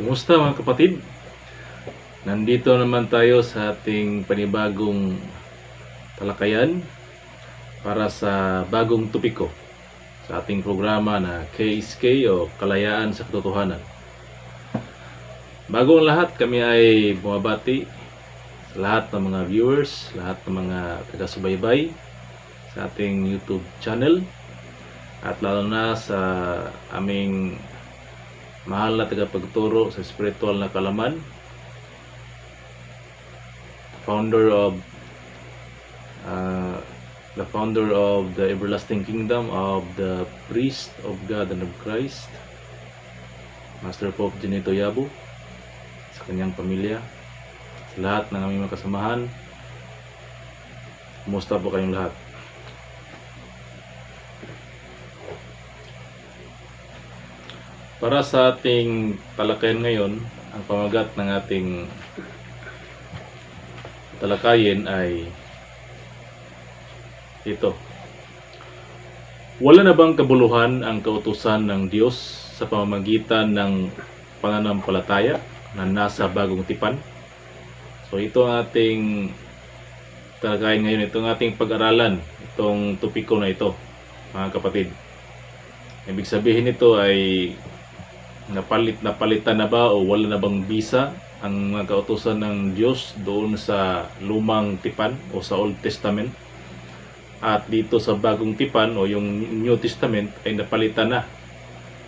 Kumusta mga kapatid? Nandito naman tayo sa ating panibagong talakayan para sa bagong topiko sa ating programa na KSK o Kalayaan sa Katotohanan. Bago ang lahat, kami ay bumabati sa lahat ng mga viewers, lahat ng mga taga-subaybay sa ating YouTube channel at lalo na sa aming mahal na tagapagturo sa spiritual na kalaman, the founder of the everlasting kingdom of the priest of God and of Christ, Master Pope Junito Yabo, sa kanyang pamilya, sa lahat ng aming mga kasamahan. Kumusta po kayong lahat? Para sa ating talakayan ngayon, ang pamagat ng ating talakayin ay ito. Wala na bang kabuluhan ang kautusan ng Diyos sa pamamagitan ng pananampalataya na nasa bagong tipan? So ito ang ating talakayin ngayon, itong ating pag-aralan, itong topiko na ito, mga kapatid. Ibig sabihin nito ay napalitan na ba o wala na bang bisa ang mga kautusan ng Diyos doon sa lumang tipan o sa Old Testament, at dito sa bagong tipan o yung New Testament ay napalitan na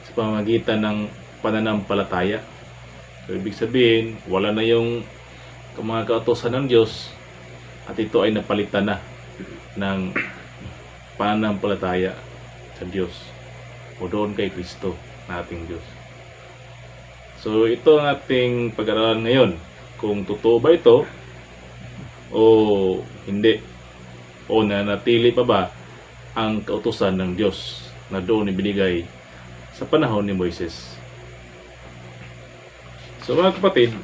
sa pamamagitan ng pananampalataya. So ibig sabihin wala na yung mga kautusan ng Diyos at ito ay napalitan na ng pananampalataya sa Diyos o doon kay Kristo na ating Diyos. So ito ang ating pag-aralan ngayon, kung totoo ba ito o hindi, o nanatili pa ba ang kautusan ng Diyos na doon ibinigay sa panahon ni Moises. So mga kapatid,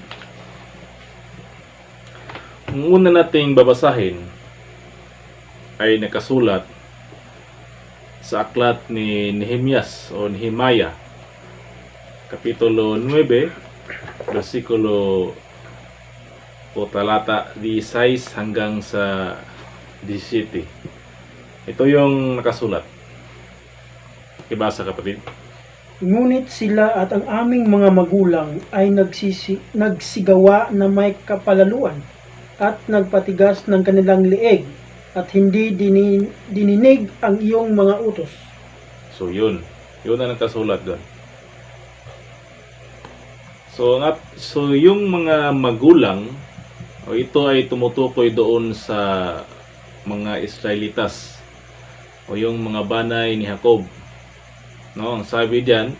ang una nating babasahin ay nakasulat sa aklat ni Nehemias o Nehemiah, Kapitulo 9, versikulo o talata 16 hanggang sa 17. Ito yung nakasulat. Ibasa, kapatid. Ngunit sila at ang aming mga magulang ay nagsigawa na may kapalaluan at nagpatigas ng kanilang leeg at hindi dininig ang iyong mga utos. So yun ang nakasulat doon. So yung mga magulang, o ito ay tumutukoy doon sa mga Israelitas o yung mga banay ni Jacob. No, ang sabi diyan,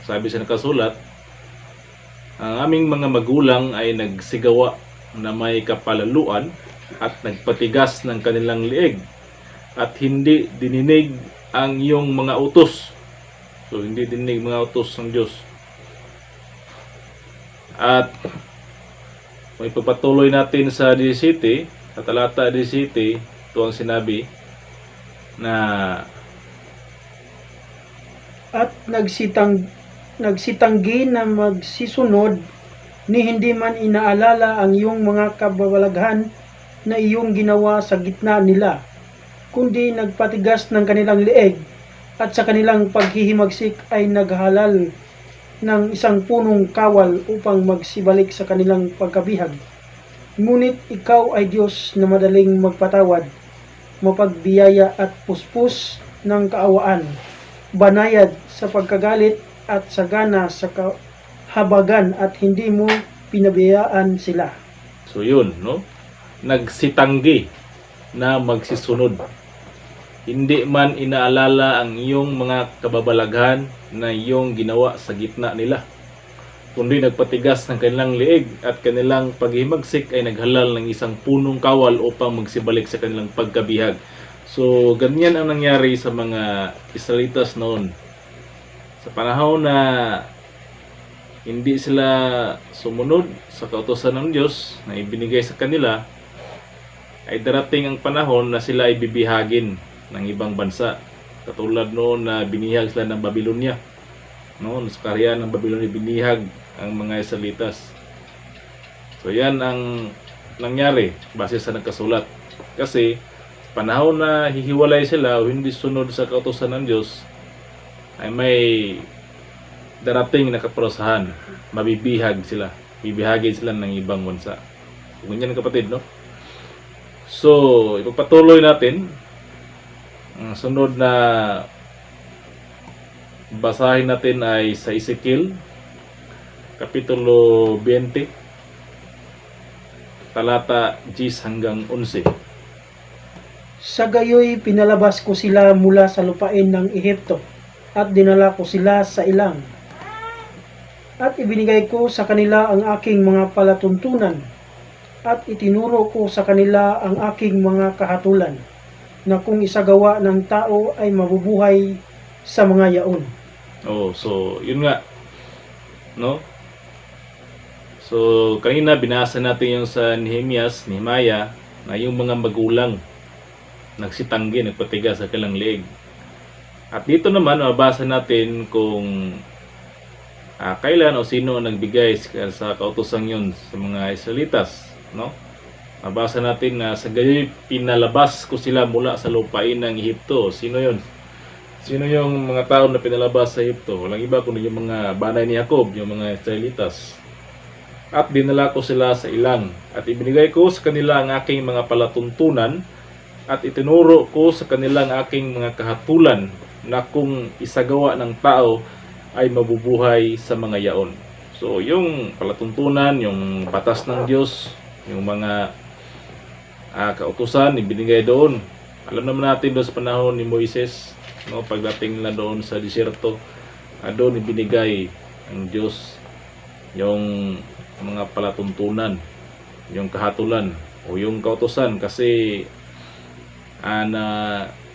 sabi sa nakasulat, ang aming mga magulang ay nagsigawa na may kapalaluan at nagpatigas ng kanilang leeg at hindi dininig ang iyong mga utos. So hindi dininig mga utos ng Diyos. At may pagpatuloy natin sa 17, sa talata 17, ito ang sinabi na At nagsitanggi na magsisunod ni hindi man inaalala ang iyong mga kababalaghan na iyong ginawa sa gitna nila, kundi nagpatigas ng kanilang leeg at sa kanilang paghihimagsik ay naghalal ng isang punong kawal upang magsibalik sa kanilang pagkabihag. Ngunit ikaw ay Diyos na madaling magpatawad, mapagbiyaya at puspos ng kaawaan, banayad sa pagkagalit at sagana sa kahabagan, at hindi mo pinabayaan sila. so yun, no? Nagsitanggi na magsisunod. Hindi man inaalala ang iyong mga kababalaghan na iyong ginawa sa gitna nila, kundi nagpatigas ng kanilang leeg at kanilang paghimagsik ay naghalal ng isang punong kawal upang magsibalik sa kanilang pagkabihag. So ganyan ang nangyari sa mga Israelitas noon. Sa panahon na hindi sila sumunod sa kautusan ng Diyos na ibinigay sa kanila, ay darating ang panahon na sila ay bibihagin ng ibang bansa. Katulad noon na binihag sila ng Babylonia. Noon sa kaharian ng Babylonia, binihag ang mga Israelitas. So yan ang nangyari base sa nagkasulat. Kasi panahon na hihiwalay sila o hindi sunod sa kautusan ng Diyos, ay may darating na kaparusahan, mabibihagin sila ng ibang bansa. Ganyan kapatid, no? So, ipagpatuloy natin. Ang sunod na basahin natin ay sa Ezekiel, Kapitulo 20, talata 10 hanggang 11. Sa gayoy pinalabas ko sila mula sa lupain ng Ehipto at dinala ko sila sa ilang. At ibinigay ko sa kanila ang aking mga palatuntunan at itinuro ko sa kanila ang aking mga kahatulan na kung isagawa ng tao ay mabubuhay sa mga yaon. Oh, so yun nga, no? So kanina binasa natin yung sa Nehemia na yung mga magulang nagsitanggi, nagpatigas sa kanilang leeg. At dito naman mabasa natin kung kailan o sino ang nagbigay sa kautusan yun sa mga Israelitas, no? Mabasa natin na sa gayoy pinalabas ko sila mula sa lupain ng Ehipto. Sino yun? Sino yung mga tao na pinalabas sa Ehipto? Walang iba kundi yung mga banay ni Jacob, yung mga Israelitas. At dinala ko sila sa ilang at ibinigay ko sa kanila ang aking mga palatuntunan at itinuro ko sa kanila ang aking mga kahatulan na kung isagawa ng tao ay mabubuhay sa mga yaon. So, yung palatuntunan, yung batas ng Diyos, yung mga kautusan, ibinigay doon. Alam naman natin doon sa panahon ni Moises, no, pagdating nila doon sa disyerto, doon ibinigay ng Diyos yung mga palatuntunan, yung kahatulan, o yung kautusan, kasi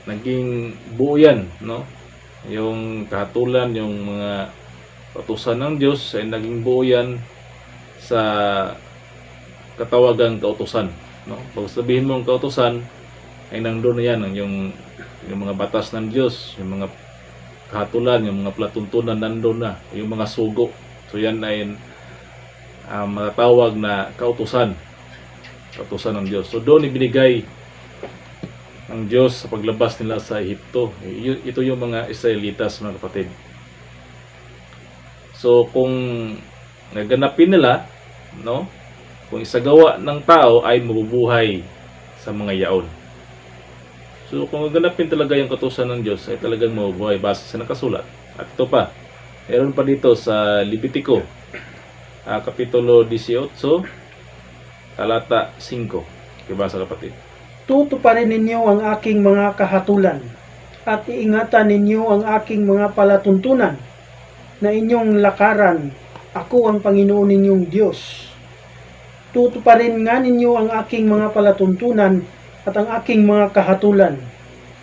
naging buo yan, no? Yung kahatulan, yung mga kautusan ng Diyos ay naging buo yan sa katawagang kautusan, no? Pag sabihin mo ang kautusan ay nandun na yan yung mga batas ng Diyos, yung mga kahatulan, yung mga palatuntunan nandun na, yung mga sugo. So yan ay matatawag na kautusan ng Diyos. So doon ibinigay ang Diyos sa paglabas nila sa Ehipto. Ito yung mga Israelitas, mga kapatid. So kung naganapin nila, no, kung isagawa ng tao ay mabubuhay sa mga yaon. So kung naganapin talaga yung kautusan ng Diyos ay talagang mabubuhay base sa nakasulat. At ito pa, meron pa dito sa Levitico, Kapitulo 18, talata 5. Ibasa kapatid. Tutuparin ninyo ang aking mga kahatulan at iingatan ninyo ang aking mga palatuntunan na inyong lakaran. Ako ang Panginoon ninyong Diyos. Tutuparin nga ninyo ang aking mga palatuntunan at ang aking mga kahatulan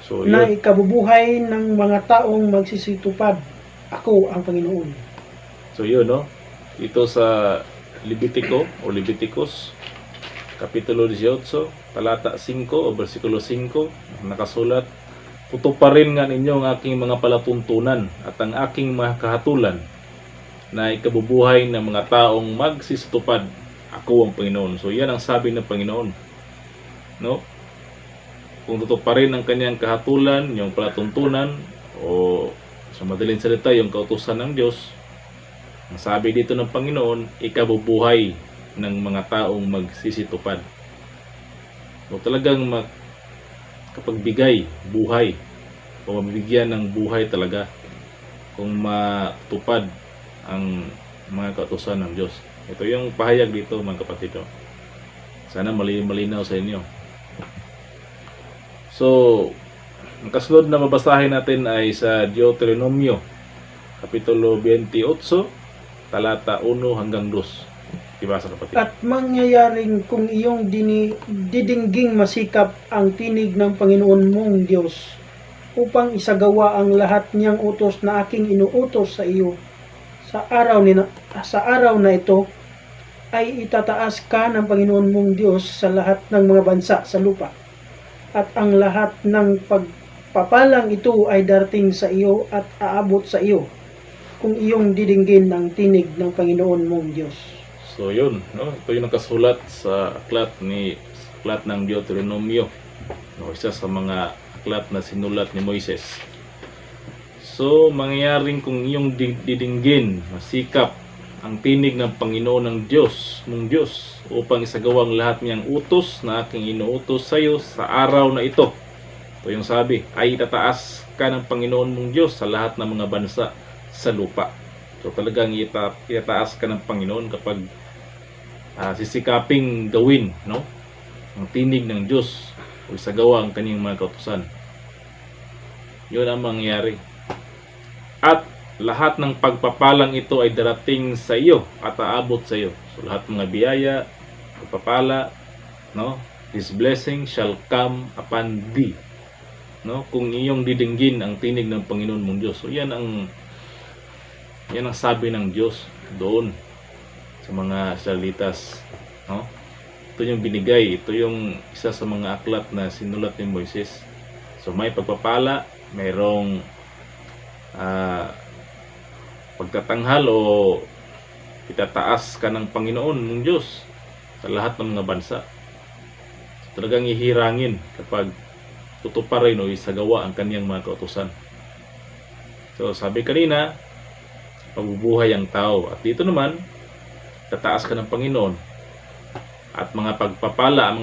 So, na yun. ikabubuhay ng mga taong magsisitupad. Ako ang Panginoon. So yun, no? Ito sa Levitico o Leviticus, Kapitulo 18, talata 5 o versikulo 5, nakasulat, tutuparin nga ninyo ang aking mga palatuntunan at ang aking mga kahatulan na ikabubuhay ng mga taong magsisitupad. Ako ang Panginoon. So yan ang sabi ng Panginoon, no? Kung tutuparin ang kanyang kahatulan, yung palatuntunan, o sa madaling salita, yung kautusan ng Diyos, ang sabi dito ng Panginoon, ikabubuhay ng mga taong magsisitupad. O talagang kapagbigay buhay o mabigyan ng buhay talaga kung matupad ang mga kautusan ng Diyos. Ito yung pahayag dito, mga kapatid. Sana malinaw sa inyo. So, ang kasunod na mabasahin natin ay sa Deuteronomio, Kapitulo 28, talata 1 hanggang 2. Ibasa kapatid. At mangyayaring kung iyong didingging masikap ang tinig ng Panginoon mong Diyos upang isagawa ang lahat niyang utos na aking inuutos sa iyo sa araw na ito, ay itataas ka ng Panginoon mong Diyos sa lahat ng mga bansa sa lupa. At ang lahat ng pagpapalang ito ay darating sa iyo at aabot sa iyo kung iyong didinggin ang tinig ng Panginoon mong Diyos. So yun, no? Ito yung nakasulat sa aklat ng Deuteronomio, no? Isa sa mga aklat na sinulat ni Moises. So mangyayaring kung iyong didinggin, masikap ang tinig ng Panginoon ng mong Diyos, upang isagawang lahat niyang utos na aking inuutos sa iyo sa araw na ito. Ito yung sabi, ay itataas ka ng Panginoon mong Diyos sa lahat ng mga bansa sa lupa. So talagang itataas ka ng Panginoon kapag sisikaping gawin, no, ang tinig ng Diyos o isagawa ang kanyang mga kautusan. Yun ang mangyayari. At lahat ng pagpapalang ito ay darating sa iyo at aabot sa iyo. So lahat ng mga biyaya, pagpapala, no, this blessing shall come upon thee, no, kung iyong didinggin ang tinig ng Panginoon mong Diyos. So yan ang sabi ng Diyos doon sa mga Israelitas, no? Ito yung binigay, ito yung isa sa mga aklat na sinulat ni Moises. So may pagpapala, mayroong pagtatanghal o itataas ka ng Panginoon mong Diyos sa lahat ng mga bansa. So, talagang ihirangin kapag tutuparin o isagawa ang kaniyang mga kautusan. So sabi kanina, mabubuhay ang tao. At dito naman, tataas ka ng Panginoon. At mga pagpapala,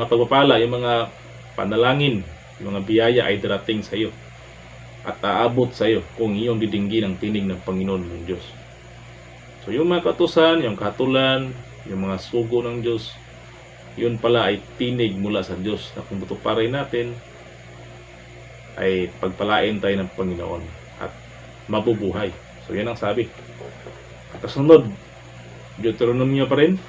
yung mga panalangin, yung mga biyaya ay darating sa iyo. At aabot sa iyo kung iyong didinggin ang tinig ng Panginoon mong Diyos. So yung mga kautusan, yung kahatulan, yung mga sugo ng Diyos, yun pala ay tinig mula sa Diyos na kung tutuparin natin, ay pagpalain tayo ng Panginoon at mabubuhay. So yan ang sabi. Kasunod, Deuteronomio pa rin,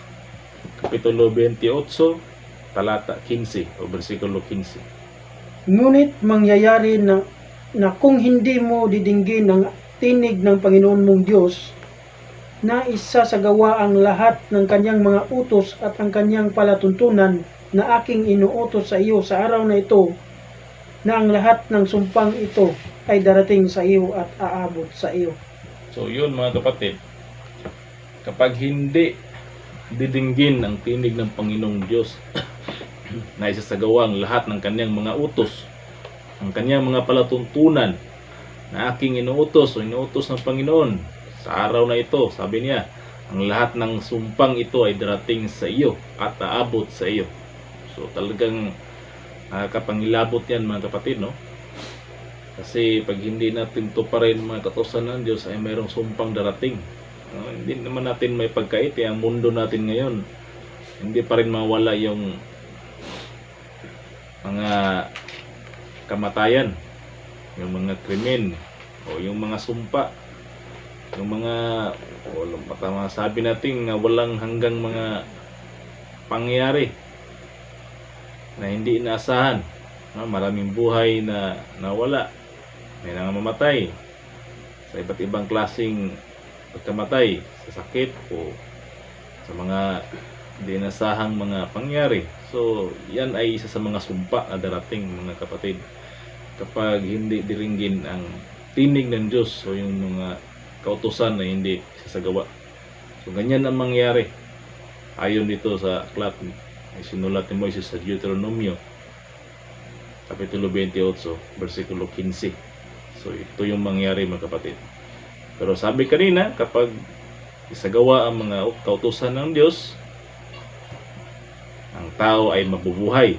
Kapitulo 28, talata 15 o versikulo 15. Ngunit mangyayari na kung hindi mo didinggin ang tinig ng Panginoon mong Diyos, na isasagawa ang lahat ng kanyang mga utos at ang kanyang palatuntunan na aking inuutos sa iyo sa araw na ito, na ang lahat ng sumpang ito ay darating sa iyo at aabot sa iyo. So yun mga kapatid, kapag hindi didinggin ang tinig ng Panginoong Diyos na isasagawa ang lahat ng kanyang mga utos, ang kanyang mga palatuntunan na aking inuutos o inuutos ng Panginoon sa araw na ito, sabi niya, ang lahat ng sumpang ito ay darating sa iyo at aabot sa iyo. So talagang kapangilabot yan mga kapatid, no? Kasi pag hindi natin tuparin mga kautusan ng Diyos ay mayroong sumpang darating. Hindi naman natin may pagkait, ang mundo natin ngayon hindi pa rin mawala yung mga kamatayan, yung mga krimen o yung mga sumpa, yung mga sabi natin walang hanggang mga pangyayari na hindi inaasahan. Maraming buhay na nawala, may nangamatay sa iba't ibang klaseng pagkamatay, sa sakit o sa mga hindi inasahang mga pangyari. So yan ay isa sa mga sumpa na darating mga kapatid kapag hindi diringgin ang tinig ng Diyos o yung mga kautusan na hindi sasagawa. So ganyan ang mangyari ayon dito sa aklat ay sinulat ni Moises sa Deuteronomio Kapitulo 28 versikulo 15. So ito yung mangyari mga kapatid. Pero sabi kanina, kapag isagawa ang mga kautusan ng Diyos, ang tao ay mabubuhay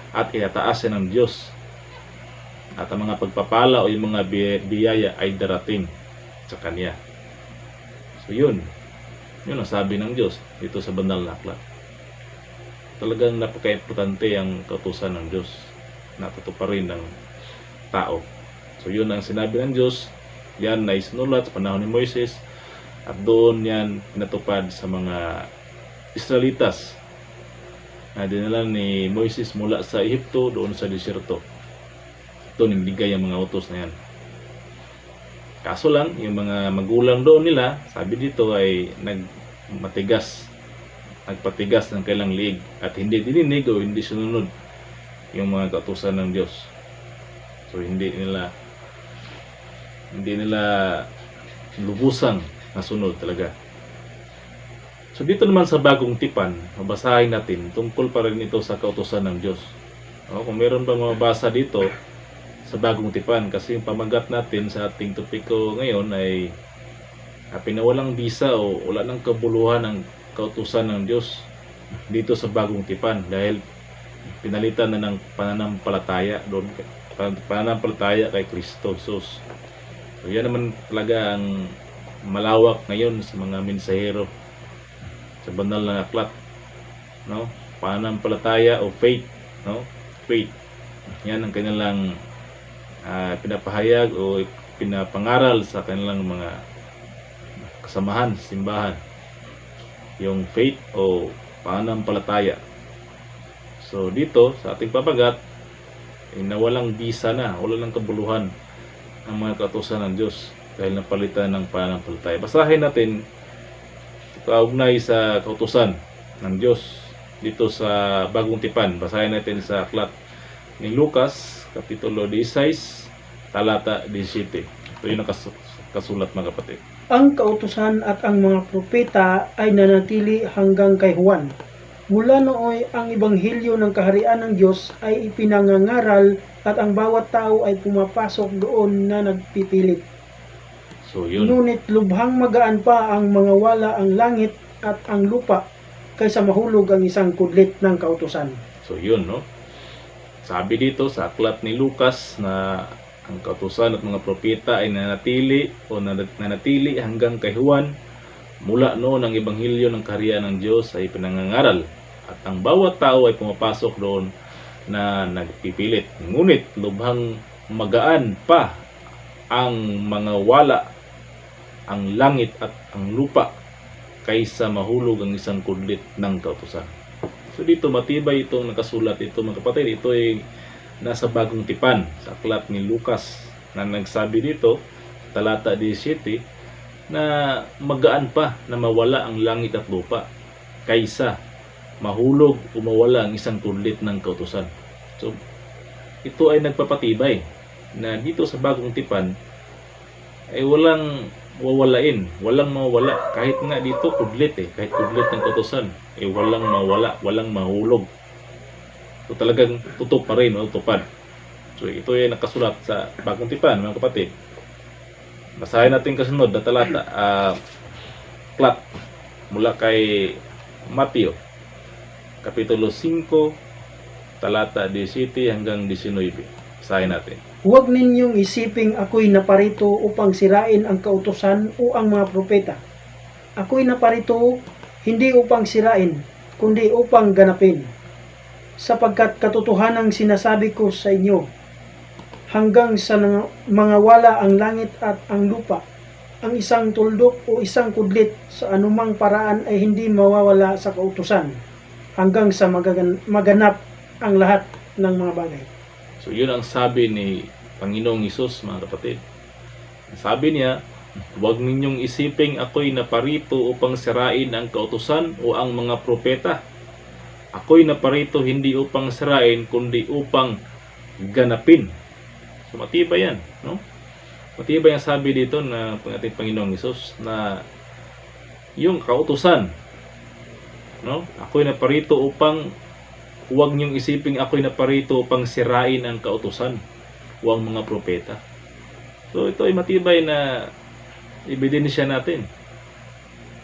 at itataasin ng Diyos, at ang mga pagpapala o yung mga biyaya ay darating sa Kanya. So yun ang sabi ng Diyos dito sa banal na aklat. Talagang napaka-importante ang kautusan ng Diyos na tutuparin ng tao. So yun ang sinabi ng Diyos. Yan na isinulat sa panahon ni Moises at doon yan pinatupad sa mga Israelitas na dinala ni Moises mula sa Ehipto doon sa desierto. Ito nibigay ang mga utos na yan. Kaso lang, yung mga magulang doon nila, sabi dito ay nagpatigas ng kailang liig at hindi dininig o hindi sinunod yung mga kautusan ng Diyos. So hindi nila lubusang nasunod talaga. So dito naman sa bagong tipan, mabasahin natin tungkol pa rin ito sa kautusan ng Diyos. Kung meron bang mabasa dito sa bagong tipan, kasi yung pamagat natin sa ating topiko ngayon ay pinawalang bisa o wala ng kabuluhan ng kautusan ng Diyos dito sa bagong tipan dahil pinalitan na ng pananampalataya doon, pananampalataya kay Kristo Jesus. So yan naman talaga ang malawak ngayon sa mga mensahero sa banal na aklat, no? Pananampalataya o faith, no? Faith. Yan ang kanilang pinapahayag o pinapangaral sa kanilang mga kasamahan, simbahan. Yung faith o pananampalataya. So dito sa ating papagat nawalang bisa na, wala ng kabuluhan ang mga kautusan ng Diyos dahil napalitan ng pananampalataya. Basahin natin kaugnay sa kautusan ng Diyos dito sa bagong tipan. Basahin natin sa aklat ni Lucas kapitulo 16 talata 17. Ito yung nakasulat mga kapatid. Ang kautusan at ang mga propeta ay nanatili hanggang kay Juan. Mula nooy ang ebanghelyo ng kaharian ng Diyos ay ipinangangaral at ang bawat tao ay pumapasok doon na nagpipilit. So yun. Ngunit lubhang magaan pa ang mga wala ang langit at ang lupa kaysa mahulog ang isang kudlit ng kautusan. So yun, no? Sabi dito sa aklat ni Lucas na ang kautusan at mga propeta ay nanatili hanggang kay Juan. Mula noon ang ebanghelyo ng kaharian ng Diyos ay pinangangaral at ang bawat tao ay pumapasok doon na nagpipilit. Ngunit lubhang magaan pa ang mga wala ang langit at ang lupa kaysa mahulog ang isang kudlit ng kautusan. So dito matibay itong nakasulat ito mga kapatid. Ito ay nasa bagong tipan sa aklat ni Lucas na nagsabi dito talata 17 na magaan pa na mawala ang langit at lupa kaysa mahulog o mawala ang isang kudlit ng kautusan. So ito ay nagpapatibay na dito sa bagong tipan ay walang wawalain, walang mawala. Kahit nga dito kudlit kahit kudlit ng kautusan walang mawala, walang mahulog. So talagang tutok pa rin, tupad. So ito ay nakasulat sa bagong tipan mga kapatid. Basahin natin kasunod na talata aklat mula kay Mateo kapitulo 5 talata 17 hanggang 19. Basahin natin. Huwag ninyong isiping ako'y naparito upang sirain ang kautusan o ang mga propeta. Ako'y naparito hindi upang sirain, kundi upang ganapin. Sapagkat katotohanang sinasabi ko sa inyo, hanggang sa mga wala ang langit at ang lupa, ang isang tuldok o isang kudlit sa anumang paraan ay hindi mawawala sa kautusan, hanggang sa maganap ang lahat ng mga bagay. So yun ang sabi ni Panginoong Hesus mga kapatid. Sabi niya, huwag ninyong isiping ako'y naparito upang sirain ang kautusan o ang mga propeta. Ako'y naparito hindi upang sirain kundi upang ganapin. So matibay yan, no? Matibay ang sabi dito ng ating Panginoong Hesus na yung kautusan, no? Ako'y naparito upang huwag niyong isiping ako'y naparito upang sirain ang kautusan o ang mga propeta. So ito ay matibay na ebidensya natin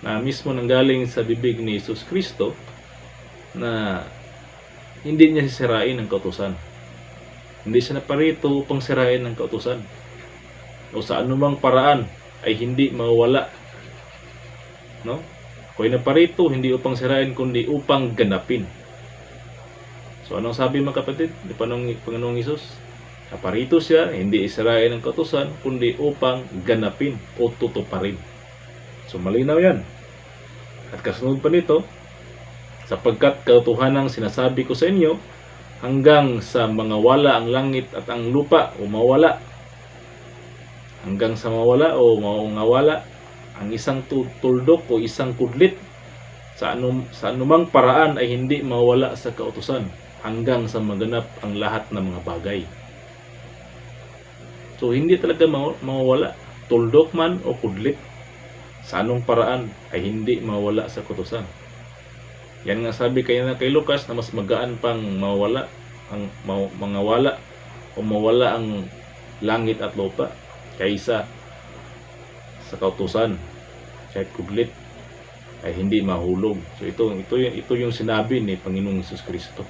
na mismo nanggaling sa bibig ni Jesus Kristo na hindi niya sisirain ang kautusan. Hindi siya naparito upang sirain ang kautusan. O sa anumang paraan ay hindi mawala. No? Ako'y naparito hindi upang sirain kundi upang ganapin. So anong sabi mga kapatid ni Panginoong Hesus? Naparito siya, hindi isirain ang kautusan, kundi upang ganapin o tutuparin. So malinaw yan. At kasunod pa nito, sapagkat katotohanang sinasabi ko sa inyo, hanggang sa mga wala ang langit at ang lupa o mawala. Hanggang sa mawala o mawala ang isang tuldok o isang kudlit sa anumang paraan ay hindi mawala sa kautusan hanggang sa maganap ang lahat ng mga bagay. So hindi talaga mawawala tuldok man o kudlit, sa anong paraan ay hindi mawala sa kautusan. Yan nga sabi kay Lucas na mas magaan pang mawala mangawala o mawala ang langit at lupa kaysa sa kautusan. Kahit kudlit ay hindi mahulog. So ito yung sinabi ni Panginoong Hesus Kristo.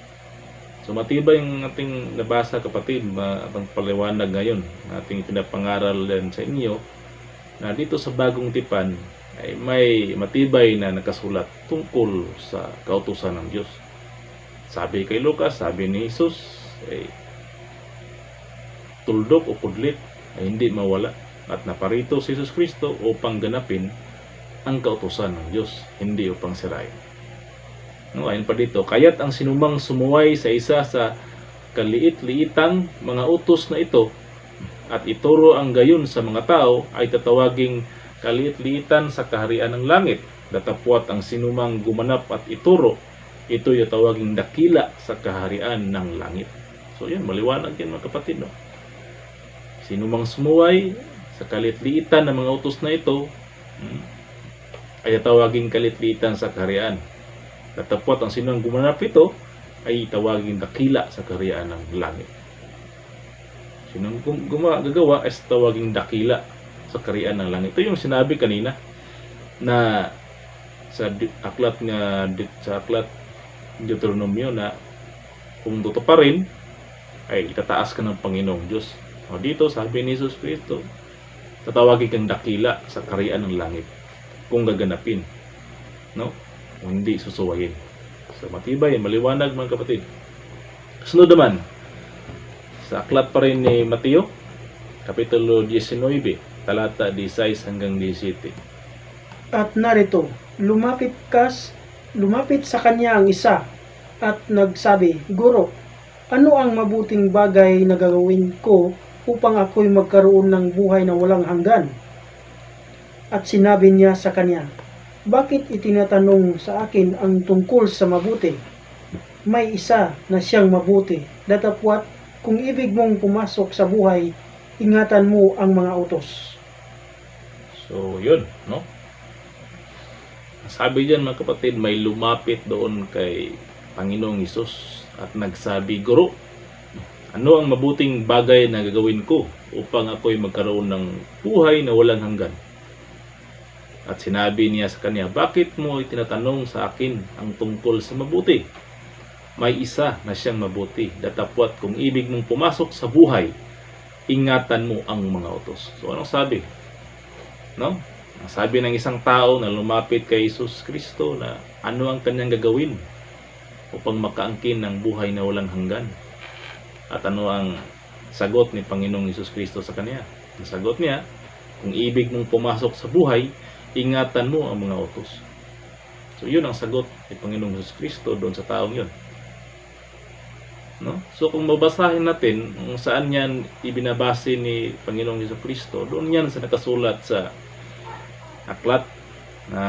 So matibay yung ating nabasa, kapatid, atong paliwanag ngayon, ating pinapangaral din sa inyo, na dito sa bagong tipan ay may matibay na nakasulat tungkol sa kautusan ng Diyos. Sabi kay Lucas, sabi ni Jesus, ay tuldok o kudlit ay hindi mawala, at naparito si Jesus Kristo upang ganapin ang kautusan ng Diyos, hindi upang sirain. No, ayon pa dito, kaya't ang sinumang sumuway sa isa sa kaliit-liitang mga utos na ito at ituro ang gayon sa mga tao ay tatawaging kaliit-liitan sa kaharian ng langit. Datapwat ang sinumang gumanap at ituro, ito yung tawaging dakila sa kaharian ng langit. So yan, maliwanag yan mga kapatid. No? Sinumang sumuway sa kaliit-liitan ng mga utos na ito ay tawaging kaliit-liitan sa kaharian. Datapwat ang sinumang gumanap ito ay tawaging dakila sa kaharian ng langit. Sinong gagawa ay tawaging dakila sa kaharian ng langit. Ito yung sinabi kanina na sa aklat Deuteronomio na kung tutuparin ay itataas ka ng Panginoong Diyos. O dito sabi ni Jesus Kristo, tatawagin kang dakila sa kaharian ng langit kung gaganapin, no? Kung hindi susuwayin. So matibay, maliwanag mga kapatid. Sunod naman sa aklat pa rin ni Mateo, Kapitulo 19, talata 16 hanggang 17. At narito, lumapit sa kanya ang isa at nagsabi, Guro, ano ang mabuting bagay na gagawin ko upang ako'y magkaroon ng buhay na walang hanggan? At sinabi niya sa kanya, bakit itinatanong sa akin ang tungkol sa mabuti? May isa na siyang mabuti, datapwat kung ibig mong pumasok sa buhay, ingatan mo ang mga utos. So, yun, no? Sabi diyan mga kapatid, may lumapit doon kay Panginoong Hesus at nagsabi, Guro, ano ang mabuting bagay na gagawin ko upang ako'y magkaroon ng buhay na walang hanggan? At sinabi niya sa kanya, bakit mo itinatanong sa akin ang tungkol sa mabuti? May isa na siyang mabuti, datapwat kung ibig mong pumasok sa buhay, ingatan mo ang mga utos. So anong sabi? No? Ang sabi ng isang tao na lumapit kay Jesus Kristo na ano ang kanyang gagawin upang makaangkin ng buhay na walang hanggan. At ano ang sagot ni Panginoong Jesus Kristo sa kanya? Ang sagot niya, kung ibig mong pumasok sa buhay, ingatan mo ang mga utos. So yun ang sagot ni Panginoong Jesus Kristo doon sa taong yun. No? So kung mabasahin natin kung saan yan ibinabase ni Panginoong Hesus Kristo, doon yan sa nakasulat sa aklat na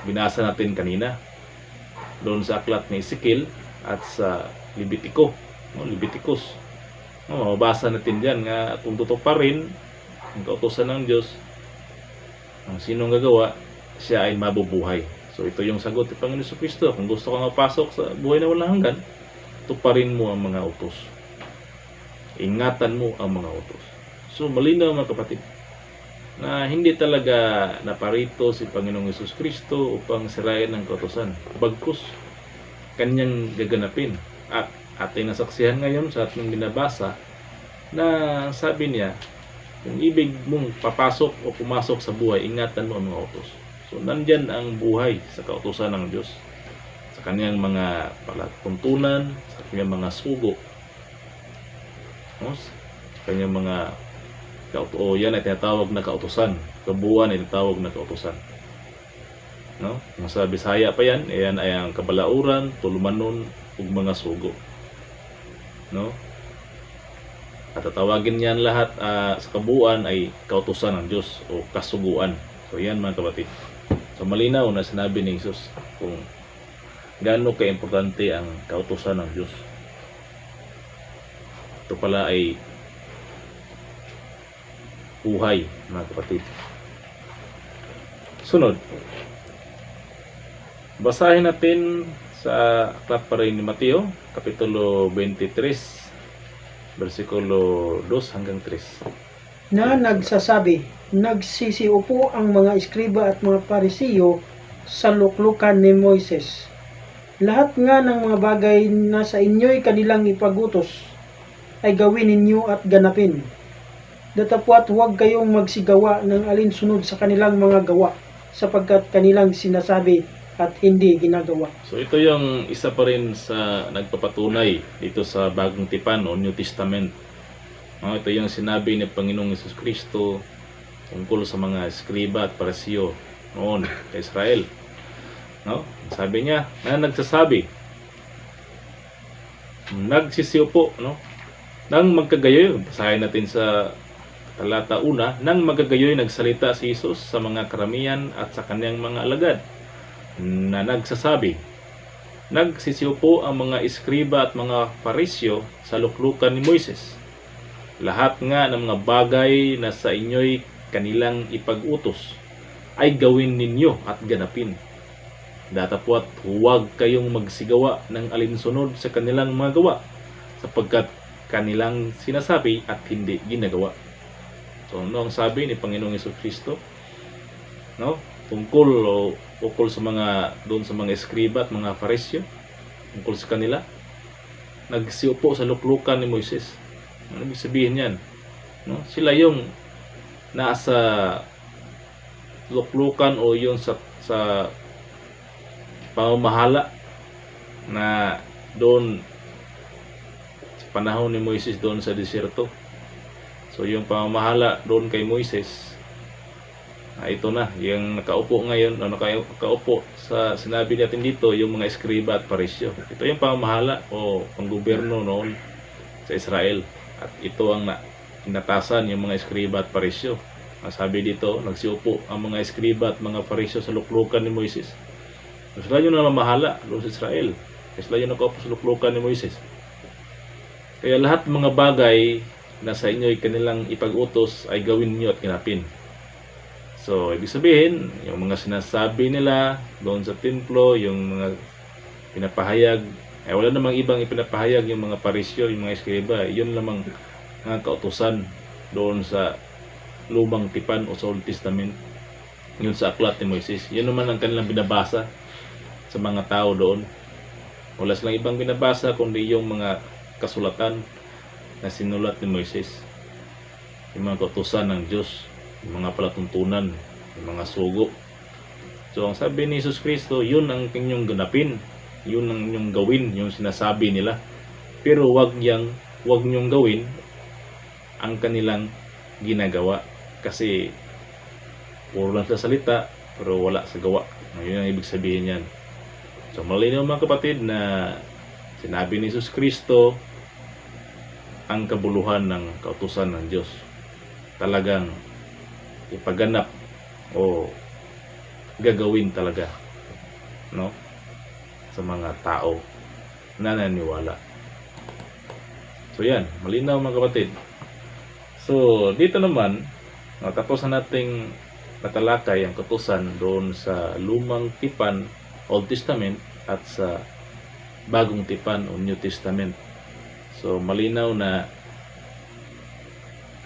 binasa natin kanina, doon sa aklat ni Ezekiel at sa Leviticus. No, mabasa natin dyan nga kung tutuparin ang kautusan ng Diyos, ang sinong gagawa, siya ay mabubuhay. So ito yung sagot ni Panginoong Hesus Kristo. Kung gusto kang mapasok sa buhay na walang hanggan, tuparin mo ang mga utos. Ingatan mo ang mga utos. So malinaw mga kapatid na hindi talaga naparito si Panginoong Hesus Kristo upang sirain ang kautusan. Bagkus kanyang gaganapin. At ating nasaksihan ngayon sa ating binabasa na sabi niya, kung ibig mong papasok o pumasok sa buhay, ingatan mo ang mga utos. So nandyan ang buhay sa kautusan ng Diyos, sa kanyang mga palatuntunan, sa kanyang mga sugo, no? Sa kanyang mga yan ay tinatawag na kautusan. Kabuuan ay tinatawag na kautusan, no? Kung sa Bisaya pa yan, ayan ay ang kabalauran, tulumanon, ug mga sugo, no? At tatawagin yan lahat sa kabuuan ay kautusan ng Diyos o kasuguan. So yan mga kapatid. So malinaw na sinabi ni Jesus kung gaano ka-importante ang kautusan ng Diyos. Ito pala ay buhay, mga kapatid. Sunod, basahin natin sa aklat pa rin ni Mateo, Kapitulo 23, versikulo 2 hanggang 3. Na nagsasabi, nagsisiupo ang mga eskriba at mga parisiyo sa luklukan ni Moises. Lahat nga ng mga bagay na sa inyo'y kanilang ipagutos ay gawin ninyo at ganapin. Datapwat huwag kayong magsigawa ng alinsunod sa kanilang mga gawa, sapagkat kanilang sinasabi at hindi ginagawa. So ito yung isa pa rin sa nagpapatunay dito sa Bagong Tipan o New Testament. Ito yung sinabi ni Panginoong Hesus Kristo tungkol sa mga eskriba at parisiyo noon sa Israel. Sabi niya na nagsasabi, nagsisiupo, nang magkagayoy, basahin natin sa talata 1, nang magkagayoy nagsalita si Jesus sa mga karamihan at sa kanyang mga alagad, na nagsasabi, nagsisiupo ang mga eskriba at mga parisyo sa luklukan ni Moises. Lahat nga ng mga bagay na sa inyo'y kanilang ipag-utos ay gawin ninyo at ganapin. Datapwat huwag kayong magsigawa ng alinsunod sa kanilang mga gawa, sapagkat kanilang sinasabi at hindi ginagawa. So ano ang sabi ni Panginoong Jesucristo? Tungkol sa mga doon sa mga eskriba at mga fariseo, tungkol sa kanila, nagsiupo sa luklukan ni Moises. Ano ibig sabihin yan? Sila yung nasa luklukan o yung sa pamamahala na doon sa panahon ni Moises doon sa desierto. So yung pamamahala doon kay Moises, ito na, yung nakaupo ngayon, nakaupo sa sinabi natin dito, yung mga eskriba at parisyo. Ito yung pamamahala o panggobyerno noon sa Israel. At ito ang inatasan yung mga eskriba at parisyo. Sabi dito, nagsiupo ang mga eskriba at mga parisyo sa luklukan ni Moises. So, sila yung namamahala doon sa Israel. Sila yung nakaupo sa luklukan ni Moises. Kaya lahat ng mga bagay na sa inyo ay kanilang ipag-utos ay gawin niyo at ganapin. So, ibig sabihin, yung mga sinasabi nila doon sa templo, yung mga pinapahayag, wala namang ibang ipinapahayag yung mga parisyo, yung mga eskriba. Yun lamang mga kautusan doon sa Lumang Tipan o sa Old Testament, yun sa aklat ni Moises. Yun naman ang kanilang binabasa sa mga tao doon. Wala silang ibang binabasa kundi yung mga kasulatan na sinulat ni Moises, yung mga kautusan ng Diyos, yung mga palatuntunan, yung mga sugo. So ang sabi ni Jesus Kristo, yun ang inyong ganapin, yun ang inyong gawin, yung sinasabi nila. Pero wag nyong gawin ang kanilang ginagawa, kasi puro lang sa salita pero wala sa gawa. Yun ang ibig sabihin yan. So malinaw mga kapatid na sinabi ni Jesus Kristo ang kabuluhan ng kautusan ng Diyos. Talagang ipaganap o gagawin talaga, sa mga tao na naniniwala. So yan, malinaw mga kapatid. So dito naman, tapos na nating natalakay ang kautusan doon sa Lumang Tipan, Old Testament, at sa Bagong Tipan o New Testament. So malinaw na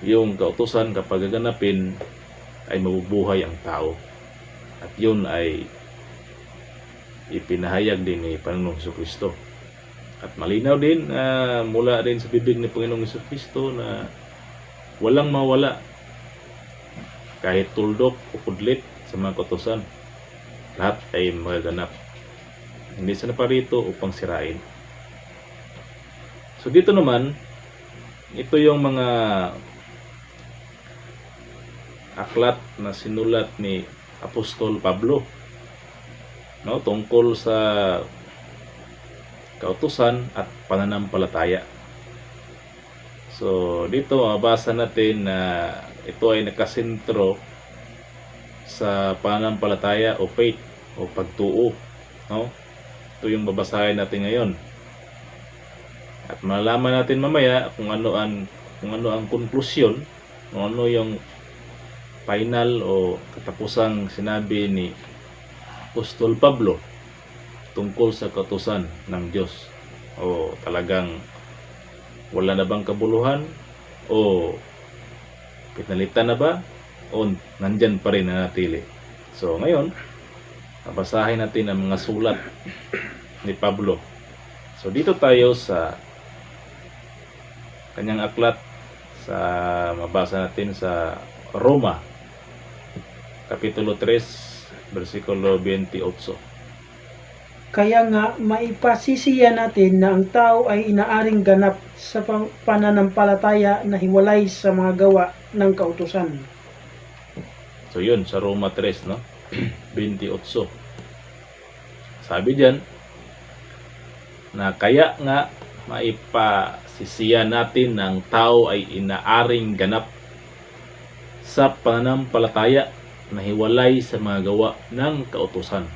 yung kautusan kapag gaganapin ay mabubuhay ang tao. At yun ay ipinahayag din ni Panginoong Jesucristo. At malinaw din mula din sa bibig ni Panginoong Jesucristo na walang mawala kahit tuldok o pudlit sa mga kautusan. Lahat ay magaganap. Hindi siya naparito upang sirain. So dito naman, ito yung mga aklat na sinulat ni Apostol Pablo, tungkol sa kautusan at pananampalataya. So dito mabasa natin na ito ay nakasentro sa pananampalataya o faith o pagtuo. Ito yung babasahin natin ngayon. At malalaman natin mamaya kung ano ang konklusyon, kung ano yung final o katapusang sinabi ni Apostol Pablo tungkol sa kautusan ng Diyos? O talagang wala na bang kabuluhan? O pinalitan na ba? O nandyan pa rin nanatili? So ngayon, babasahin natin ang mga sulat ni Pablo. So dito tayo sa kanyang aklat, sa mabasa natin sa Roma Kapitulo 3 versikulo 28. Kaya nga maipasisiya natin na ang tao ay inaaring ganap sa pananampalataya na hiwalay sa mga gawa ng kautusan. So yun, sa Roma 3, no? 28. Sabi diyan na kaya nga maipasisiya natin na ang tao ay inaaring ganap sa pananampalataya na hiwalay sa mga gawa ng kautusan.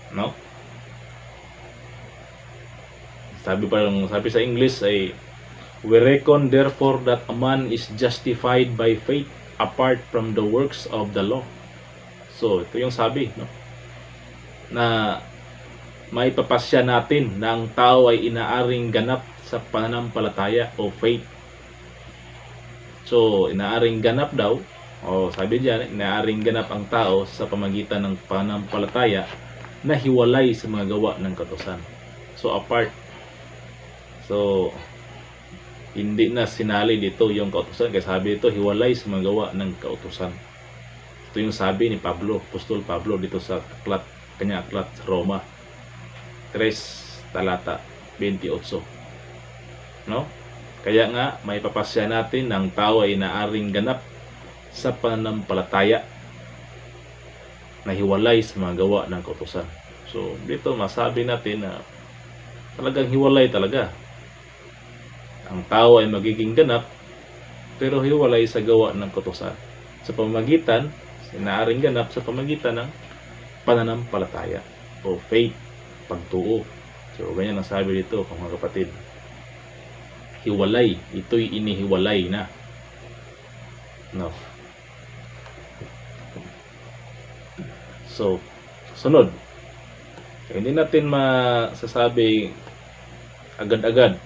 No? Sabi sa English ay, we reckon therefore that a man is justified by faith apart from the works of the law. So, ito yung sabi, no? Na maipapasya natin na ang tao ay inaaring ganap sa pananampalataya o faith. So, inaaring ganap daw, o sabi diyan, inaaring ganap ang tao sa pamagitan ng pananampalataya na hiwalay sa mga gawa ng kautusan. So, apart. So, hindi na sinali dito yung kautusan, kaya sabi dito, hiwalay sa mga gawa ng kautusan. Ito yung sabi ni Pablo, Apostol Pablo dito sa aklat, kanya aklat sa Roma 3 talata 28. No? Kaya nga may papasya natin ng tao ay naaring ganap sa pananampalataya na hiwalay sa mga gawa ng kautusan. So dito masabi natin na talagang hiwalay talaga. Ang tao ay magiging ganap pero hiwalay sa gawa ng kautusan. Sa pamamagitan, naaring ganap sa pamamagitan ng pananampalataya o faith, pagtuo. So ganyan ang sabi dito, mga kapatid. Hiwalay, ito'y inihiwalay na. No. So, sunod. Hindi natin masasabi agad-agad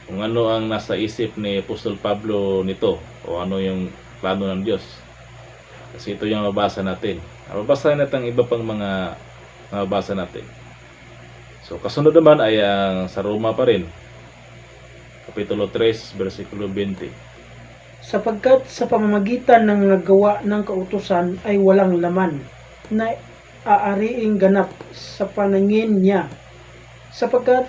kung ano ang nasa isip ni Apostol Pablo nito o ano yung plano ng Diyos. Kasi ito yung mabasa natin. Mababasahin natin ang iba pang mga mababasa natin. So, kasunod naman ay sa Roma pa rin. Kapitulo 3, versikulo 20. Sapagkat sa pamamagitan ng nagawa ng kautusan ay walang laman na aariing ganap sa paningin niya. Sapagkat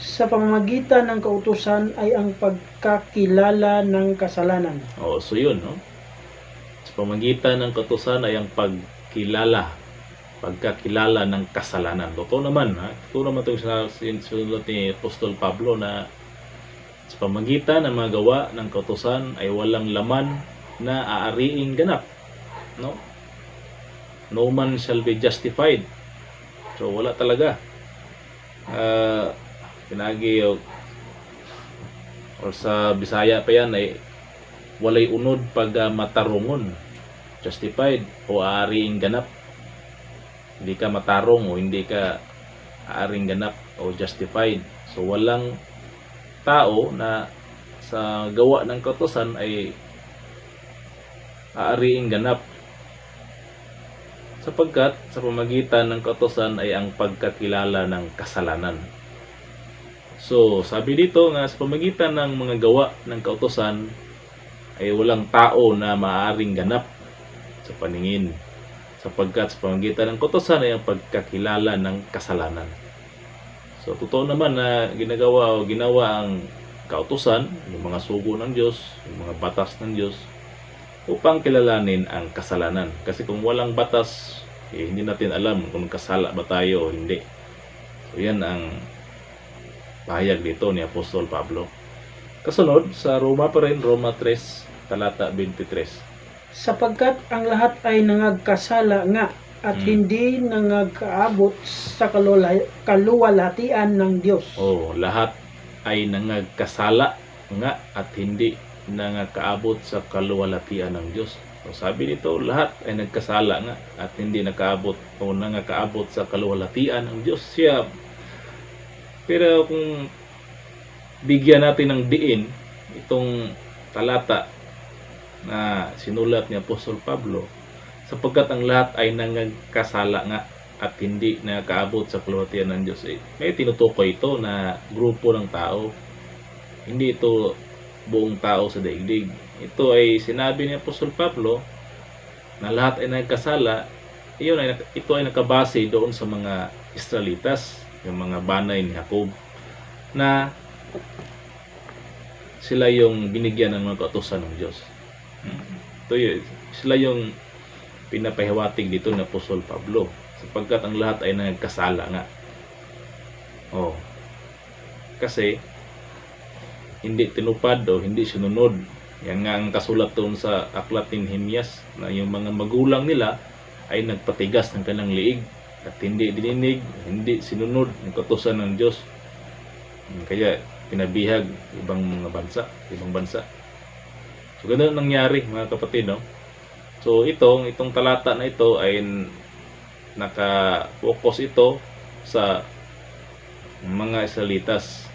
sa pamamagitan ng kautusan ay ang pagkakilala ng kasalanan. Oh, so yun, no? Sa pamamagitan ng kautusan ay ang pagkakilala ng kasalanan. Totoo naman, ha? Totoo naman ito sa sinulat ni Apostol Pablo na sa pamamagitan ng mga gawa ng kautusan ay walang laman na aariing ganap. No? No man shall be justified. So wala talaga. Pinagi o sa Bisaya pa yan ay walay unod pag matarungon. Justified o aariing ganap. Hindi ka matarong o hindi ka aaring ganap o justified. So walang tao na sa gawa ng kautusan ay aariing ganap sapagkat sa pamagitan ng kautusan ay ang pagkakilala ng kasalanan. So sabi dito nga sa pamagitan ng mga gawa ng kautusan ay walang tao na maaaring ganap sa paningin sapagkat sa pamagitan ng kautusan ay ang pagkakilala ng kasalanan. So, totoo naman na ginawa ang kautusan, yung mga sugo ng Diyos, yung mga batas ng Diyos, upang kilalanin ang kasalanan. Kasi kung walang batas, hindi natin alam kung kasala ba tayo o hindi. So, yan ang pahayag dito ni Apostol Pablo. Kasunod, sa Roma pa rin, Roma 3, talata 23. Sapagkat ang lahat ay nangagkasala nga at hindi nangagkaabot sa kaluwalhatian ng Diyos. Oh, lahat ay nangagkasala nga at hindi nangakaabot sa kaluwalhatian ng Diyos. So, sabi dito, lahat ay nagkasala nga at hindi nakaabot o nangakaabot sa kaluwalhatian ng Diyos. Siya, pero kung bigyan natin ng diin itong talata na sinulat ni Apostol Pablo, sapagkat ang lahat ay nangagkasala nga at hindi nakaabot sa kaluwalhatian ng Diyos. May tinutukoy ito na grupo ng tao. Hindi ito buong tao sa daigdig. Ito ay sinabi ni Apostol Pablo na lahat ay nagkasala. Ito ay nakabase doon sa mga Israelitas, yung mga banay ni Jacob, na sila yung binigyan ng mga kautusan ng Diyos. Sila yung pinapahiwatig dito ni Apostol Pablo, sapagkat ang lahat ay nagkasala nga. Kasi hindi tinupad o hindi sinunod. Yan nga ang kasulat doon sa aklat ni Nehemias, na yung mga magulang nila ay nagpatigas ng kanilang liig at hindi dininig, hindi sinunod ng kautusan ng Diyos. Kaya pinabihag ibang bansa. So ganun nangyari, mga kapatid, no? So itong talata na ito ay naka-focus ito sa mga Israelitas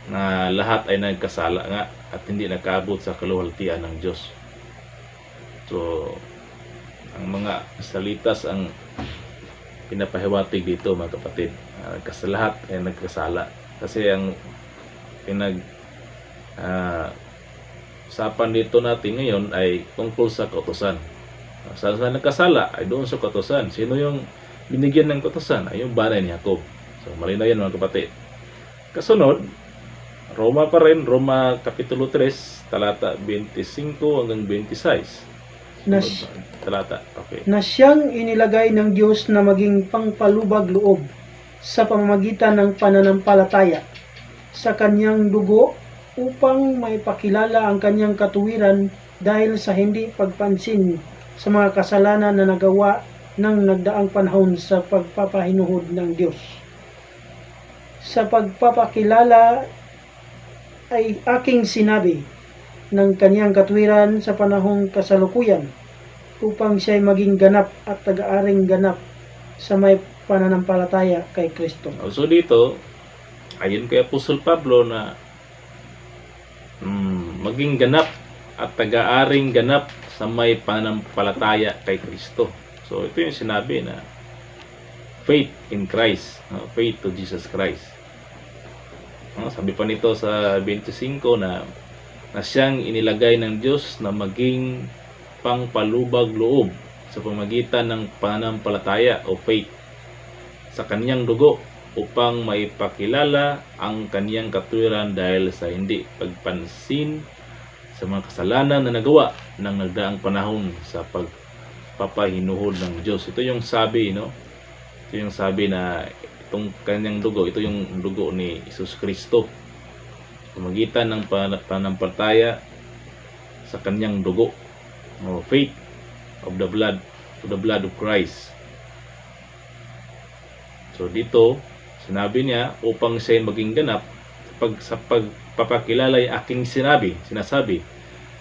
na lahat ay nagkasala nga at hindi nakaabot sa kaluwalhatian ng Diyos. So ang mga Israelitas ang pinapahiwatig dito, mga kapatid, kasi lahat ay nagkasala. Kasi ang usapan dito natin ngayon ay tungkol sa kautusan. Saan nagkasala ay doon sa kautusan. Sino yung binigyan ng kautusan? Ay yung banay ni Jacob. So malinaw yan, mga kapatid. Kasunod, Roma pa rin, Roma Kapitulo 3, talata 25 hanggang 26. Talata, okay. Na siyang inilagay ng Diyos na maging pangpalubag loob sa pamamagitan ng pananampalataya sa kanyang dugo upang maipakilala ang kanyang katuwiran dahil sa hindi pagpansin sa mga kasalanan na nagawa ng nagdaang panahon sa pagpapahinuhod ng Diyos. Sa pagpapakilala ay aking sinabi ng kanyang katuwiran sa panahong kasalukuyan upang siya'y maging ganap at taga-aring ganap sa may pananampalataya kay Kristo. So dito, ayon kay Apostol Pablo na maging ganap at taga-aring ganap sa may pananampalataya kay Kristo. So ito yung sinabi na faith in Christ, faith to Jesus Christ. Sabi pa nito sa 25 na siyang inilagay ng Diyos na maging pangpalubag loob sa pamagitan ng pananampalataya o faith sa kanyang dugo upang maipakilala ang kanyang katuwiran dahil sa hindi pagpansin sa mga kasalanan na nagawa ng nagdaang panahon sa pagpapahinuhod ng Diyos. Ito yung sabi, no? Ito yung sabi na itong kanyang dugo, ito yung dugo ni Jesus Kristo. Pamagitan ng pananampalataya sa kanyang dugo, faith of the blood of Christ. So dito, sinabi niya upang siya maging ganap sa pagpapakilala ay aking sinasabi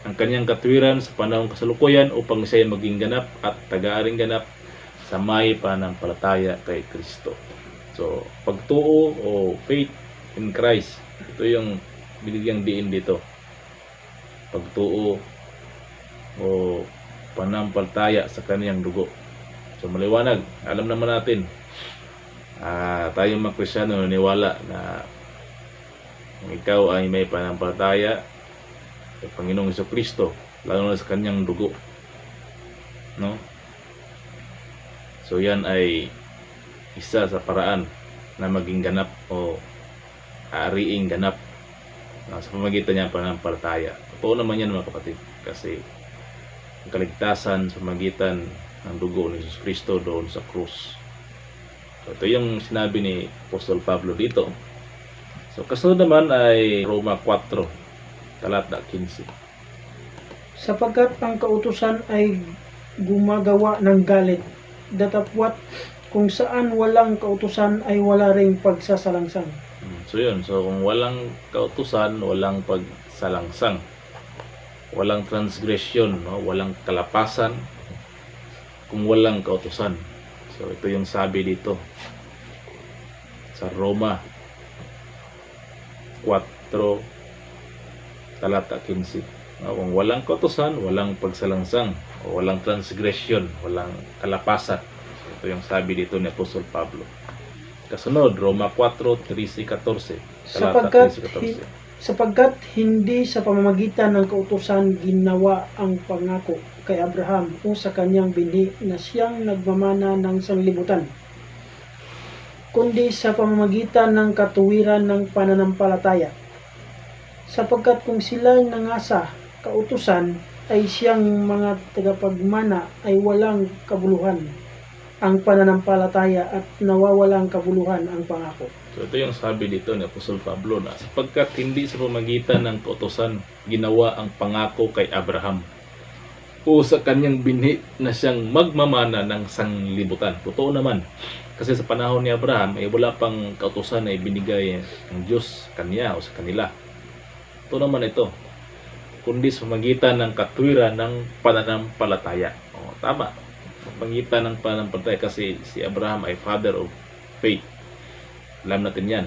ang kanyang katuwiran sa panahong kasalukuyan upang siya maging ganap at taga-aring ganap sa may pananampalataya kay Kristo. So, pagtuo o faith in Christ, ito yung binigyang diin dito. Pagtuo o pananampalataya sa kaniyang dugo. So, maliwanag. Alam naman natin, tayong mga Kristiyano naniwala na kung ikaw ay may pananampalataya sa Panginoong Jesucristo, lalo na sa kaniyang dugo. No? So, yan ay isa sa paraan na maging ganap o aariing ganap sa pamagitan niya pananampalataya. Totoo naman yan, mga kapatid, kasi ang kaligtasan sa pamagitan ng dugo ni Jesus Cristo doon sa krus. So, ito yung sinabi ni Apostol Pablo dito. So kasunod naman ay Roma 4 talata 15. Sapagkat ang kautusan ay gumagawa ng galit, datapwat kung saan walang kautusan ay wala ring pagsasalangsang. So yun, so kung walang kautusan, walang pagsalangsang. walang transgression, no? Walang kalapasan kung walang kautusan. So ito yung sabi dito sa Roma 4 talata 15. No? Kung walang kautusan, walang pagsalangsang, o walang transgression, walang kalapasan. So ito yung sabi dito ni Apostol Pablo. Kasunod, Roma 4:13-14. Sapagkat hindi sa pamamagitan ng kautusan ginawa ang pangako kay Abraham o sa kanyang binhi na siyang nagmamana ng sanglibutan, kundi sa pamamagitan ng katuwiran ng pananampalataya. Sapagkat kung sila nangasa kautusan ay siyang mga tagapagmana ay walang kabuluhan ang pananampalataya at nawawalang kabuluhan ang pangako. So ito yung sabi dito ni Apostol Pablo na sapagkat hindi sa pamamagitan ng kautusan ginawa ang pangako kay Abraham o sa kanyang binhi na siyang magmamana ng sanglibutan. Totoo naman. Kasi sa panahon ni Abraham ay wala pang kautusan na ibinigay ng Diyos sa kanya o sa kanila. Ito naman ito. Kundi sa pamamagitan ng katwiran ng pananampalataya. O, tama. Sa pamamagitan ng pananampalataya kasi si Abraham ay father of faith. Alam natin yan.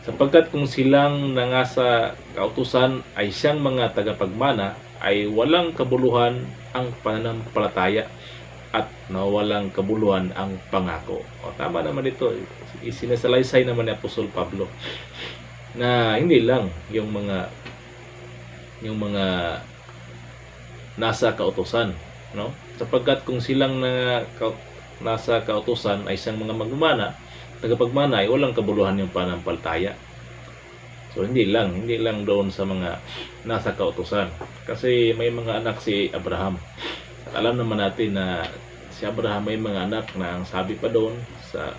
Sapagkat kung silang nangasa kautusan ay siyang mga tagapagmana ay walang kabuluhan ang pananampalataya at nawalang kabuluhan ang pangako. O, tama naman ito. Isinasalaysay naman ni Apostol Pablo na hindi lang yung mga nasa kautusan, no? Sapagkat kung silang nasa kautusan ay siyang mga magmamana, tagapagmana ay walang kabuluhan yung pananampalataya. So hindi lang doon sa mga nasa kautusan. Kasi may mga anak si Abraham. At alam naman natin na si Abraham may mga anak na ang sabi pa doon sa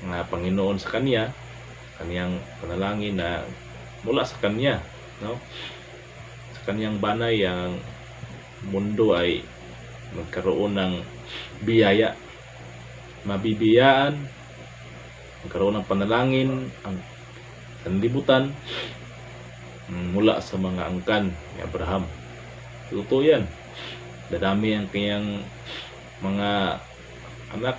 mga Panginoon sa kaniyang panalangin na mula sa kanya, no? Sa kaniyang banay ang mundo ay magkaroon ng biyaya, mabibiyaan, magkaroon ng panalangin ang sanlibutan mula sa mga angkan ni Abraham. Totoo yan. Dadami ang kanyang mga anak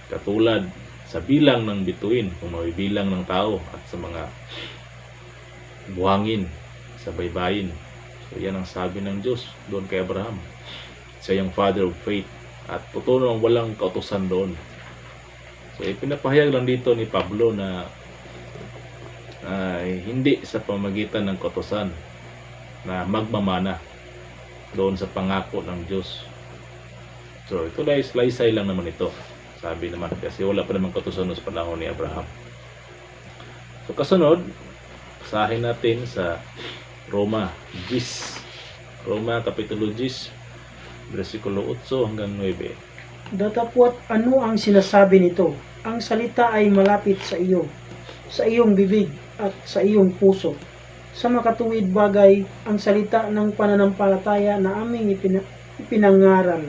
katulad sa bilang ng bituin kung mabibilang ng tao at sa mga buhangin sa baybayin. So yan ang sabi ng Diyos doon kay Abraham. Siya yung father of faith at totoo namang walang kautusan doon. So ipinapahayag lang dito ni Pablo na hindi sa pamamagitan ng kautusan na magmamana doon sa pangako ng Diyos. So ito dahil slaysay lang naman ito. Sabi naman kasi wala pa naman kautusan sa panahon ni Abraham. So kasunod, basahin natin sa Roma 10. Roma Kapitulo 10, versikulo 8 hanggang 9. Datapwat ano ang sinasabi nito? Ang salita ay malapit sa iyo, sa iyong bibig at sa iyong puso. Sa makatuwid bagay, ang salita ng pananampalataya na aming ipinangaral.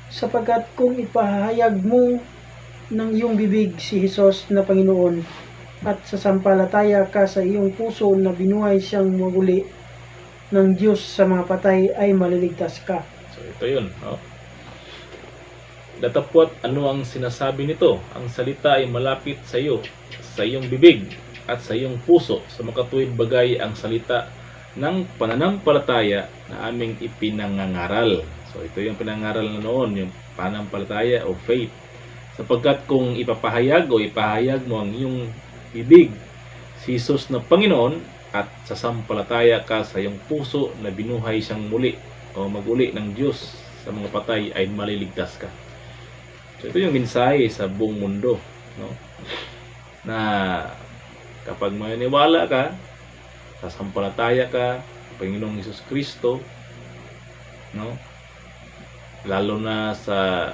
Sapagkat kung ipahayag mo ng iyong bibig si Hesus na Panginoon at sasampalataya ka sa iyong puso na binuhay siyang muli ng Diyos sa mga patay ay maliligtas ka. So ito yun, no? Datapwat ano ang sinasabi nito? Ang salita ay malapit sa iyo, sa iyong bibig at sa iyong puso. Sa makatuwid bagay ang salita ng pananampalataya na aming ipinangangaral. So ito yung pinangaral na noon, yung pananampalataya o faith. Sapagkat kung ipapahayag o ipahayag mo ang iyong bibig si Jesus na Panginoon at sasampalataya ka sa iyong puso na binuhay siyang muli o maguli ng Diyos sa mga patay ay maliligtas ka. So ito yung mensahe sa buong mundo, no? Na kapag maniniwala ka, sasampalataya ka sa Panginoong Hesus Kristo, no? Lalo na sa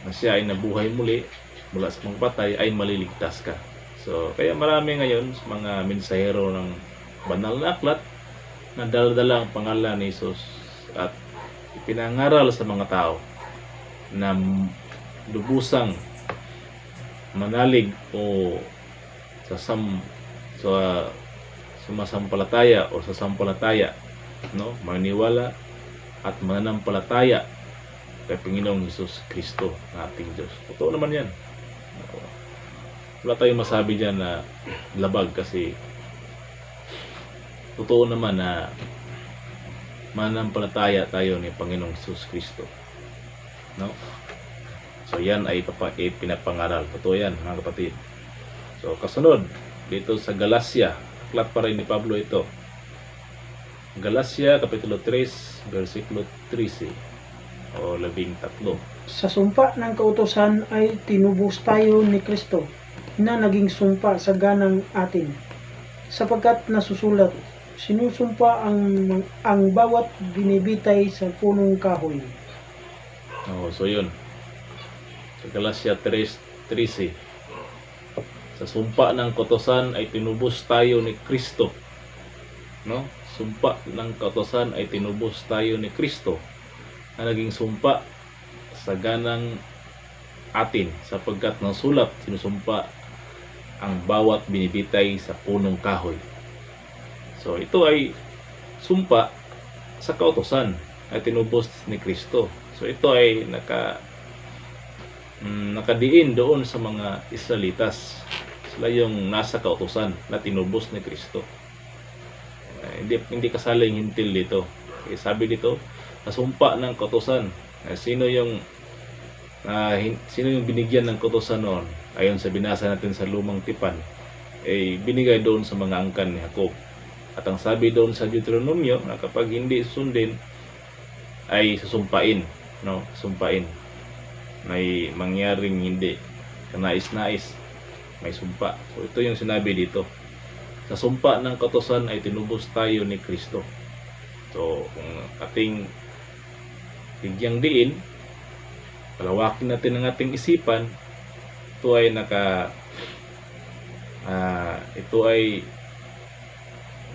na siya ay nabuhay muli mula sa mga patay ay maliligtas ka. So kaya marami ngayon sa mga mensahero ng banal na aklat na dala-dala ang pangalan ni Hesus at ipinangaral sa mga tao na lubusang manalig o sa sumasampalataya o sasampalataya, no, maniniwala at mananampalataya kay Panginoong Hesus Kristo na ating Diyos. Totoo naman yan. Wala tayong masabi dyan na labag kasi totoo naman na mananampalataya tayo ni Panginoong Hesus Kristo. No? So yan ay pinapangaral. Totoo yan, mga kapatid. So kasunod, dito sa Galacia, aklat pa rin ni Pablo ito. Galacia, Kapitulo 3, versikulo 13 o 13. Sa sumpa ng kautusan ay tinubos tayo ni Kristo na naging sumpa sa ganang atin. Sapagkat nasusulat, sinusumpa ang bawat binibitay sa punong kahoy. So yun. Sa Galacia 3:13. Sa sumpa ng kautusan ay tinubos tayo ni Kristo. No? Sumpa ng kautusan ay tinubos tayo ni Kristo na naging sumpa sa ganang atin, sapagkat nasulat, sinusumpa ang bawat binibitay sa punong kahoy. So ito ay sumpa sa kautusan ay tinubos ni Kristo. So ito ay nakadiin doon sa mga Israelitas. Sila yung nasa kautusan na tinubos ni Kristo. Hindi kasali yung hintil dito. Sabi dito, nasumpa ng kautusan. Sino yung binigyan ng kautusan noon? Ayon sa binasa natin sa lumang tipan, binigay doon sa mga angkan ni Jacob. At ang sabi doon sa Deuteronomio, na kapag hindi sundin, ay susumpain. No? Sumpain. May mangyaring hindi kanais-nais. May sumpa. So ito yung sinabi dito. Sa sumpa ng kautusan ay tinubos tayo ni Kristo. So kung ating bigyang diin, palawakin natin ang ating isipan, ito ay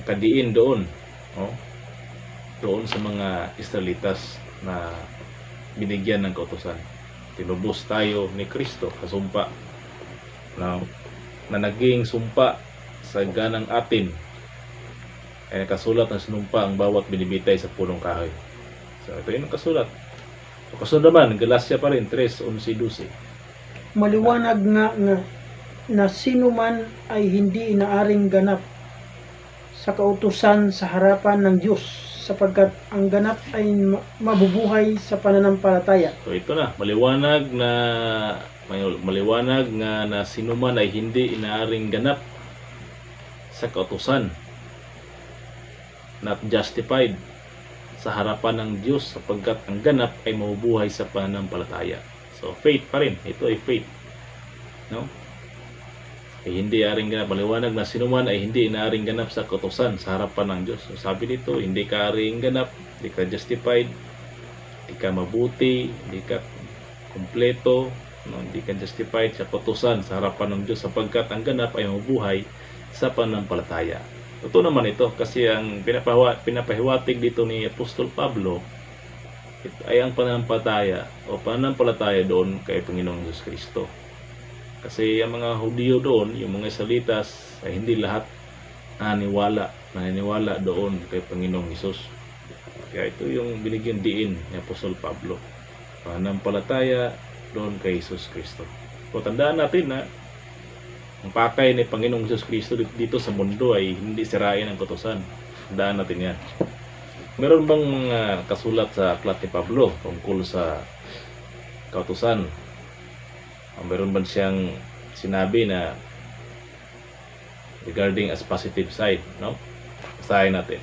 nakadiin doon, no? Doon sa mga Israelitas na binigyan ng kautusan. Tinubos tayo ni Kristo, kasumpa na naging sumpa sa ganang atin, ay nakasulat na sinumpa ang bawat binibitay sa punong kahoy. So ito yung nakasulat. So kasunod naman, Galacia pa rin, 3:11-12. Maliwanag nga na sino man ay hindi inaaring ganap sa kautusan sa harapan ng Diyos, sapagkat ang ganap ay mabubuhay sa pananampalataya. So ito na, maliwanag nga na sino man ay hindi inaaring ganap sa kautusan, not justified sa harapan ng Diyos, sapagkat ang ganap ay mabubuhay sa pananampalataya. So faith pa rin, ito ay faith, no? Ay hindi aring ganap, maliwanag na sino man ay hindi inaaring ganap sa kautusan sa harapan ng Diyos. So sabi dito, hindi ka aring ganap, hindi ka justified, hindi ka mabuti, hindi ka kumpleto, no? Hindi ka justified sa kautusan sa harapan ng Diyos, sapagkat ang ganap ay mabubuhay sa pananampalataya. Totoo naman ito, kasi ang pinapahiwatig dito ni Apostol Pablo ay ang pananampalataya o pananampalataya doon kay Panginoong Hesus Kristo. Kasi ang mga Hudyo doon, yung mga Israelitas, ay hindi lahat naniniwala doon kay Panginoong Hesus. Kaya ito yung binigyan diin ni Apostol Pablo, pananampalataya doon kay Hesus Kristo. So tandaan natin na ang pakay ni Panginoong Hesus Kristo dito sa mundo ay hindi sirain ang kautusan. Tandaan natin yan. Meron bang mga kasulat sa aklat ni Pablo tungkol sa kautusan? Meron ba siyang sinabi na regarding as positive side, no? Basahin natin.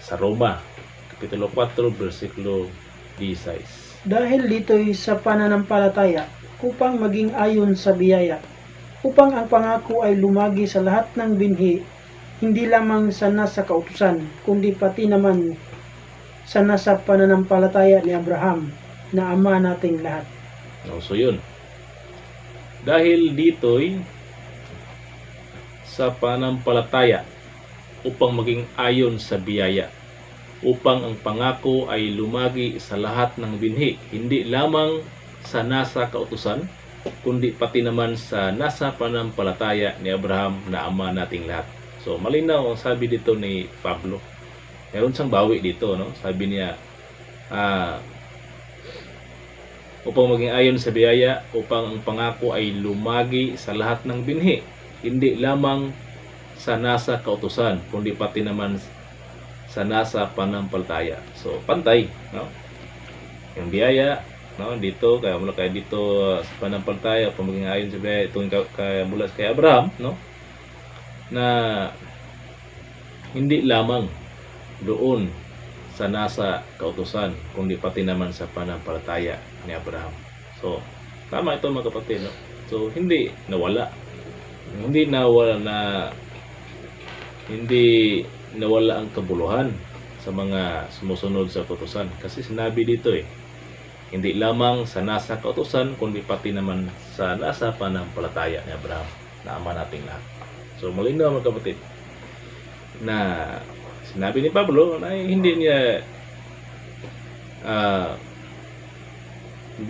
Sa Roma, Kapitulo 4, versikulo 16. Dahil dito'y sa pananampalataya, upang maging ayon sa biyaya, upang ang pangako ay lumagi sa lahat ng binhi, hindi lamang sa nasa kautusan, kundi pati naman sa nasa pananampalataya ni Abraham, na ama nating lahat. So yun. Dahil dito'y sa pananampalataya, upang maging ayon sa biyaya, upang ang pangako ay lumagi sa lahat ng binhi, hindi lamang sa nasa kautusan, kundi pati naman sa nasa pananampalataya ni Abraham na ama nating lahat. So malinaw ang sabi dito ni Pablo. Meron siyang bawi dito, no? Sabi niya, upang maging ayon sa biyaya, upang ang pangako ay lumagi sa lahat ng binhi, hindi lamang sa nasa kautusan, kundi pati naman sa nasa panampalataya. So pantay, no? Yung biyaya, no, dito kaya mula kay dito sa panampalataya, upang maging ayon sa biyaya, itong kaya mula kay Abraham, no, na hindi lamang doon sa nasa kautusan, kundi pati naman sa panampalataya ni Abraham. So tama ito mga kapatid, no? So hindi nawala ang kabuluhan sa mga sumusunod sa kautusan, kasi sinabi dito hindi lamang sa nasa kautusan, kundi pati naman sa nasa panampalataya ni Abraham, na ama nating lahat. So malinaw mga kapatid na sinabi ni Pablo na hindi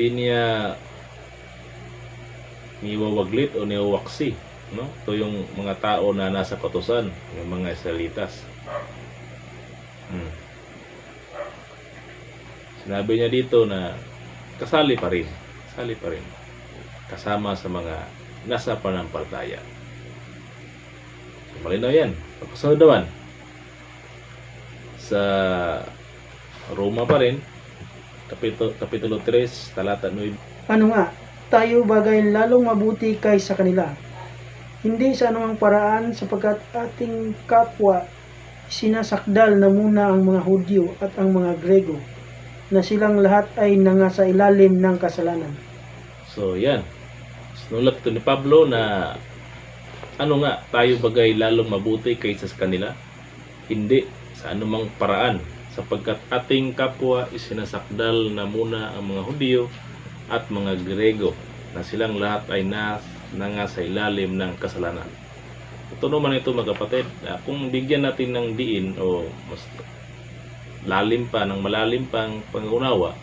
niya niwawaglit o niwawaksi, no? Ito yung mga tao na nasa kautusan, yung mga Israelitas. Sinabi niya dito na kasali pa rin kasama sa mga nasa panampalataya. So, malinaw yan. Pagkasunod naman sa Roma pa rin, kapitulo 3, talata 9. Ano nga, tayo bagay lalong mabuti kaysa kanila. Hindi sa anumang paraan, sapagkat ating kapwa sinasakdal na muna ang mga Hudyo at ang mga Grego, na silang lahat ay nangasa ilalim ng kasalanan. So yan, sinulat ito ni Pablo na ano nga, tayo bagay lalong mabuti kaysa sa kanila? Hindi sa anumang paraan, sapagkat ating kapwa isinasakdal na muna ang mga Hudyo at mga Grego, na silang lahat ay nangasa ilalim ng kasalanan. Ito naman ito mga kapatid, kung bigyan natin ng diin o mas malalim pang pangunawa,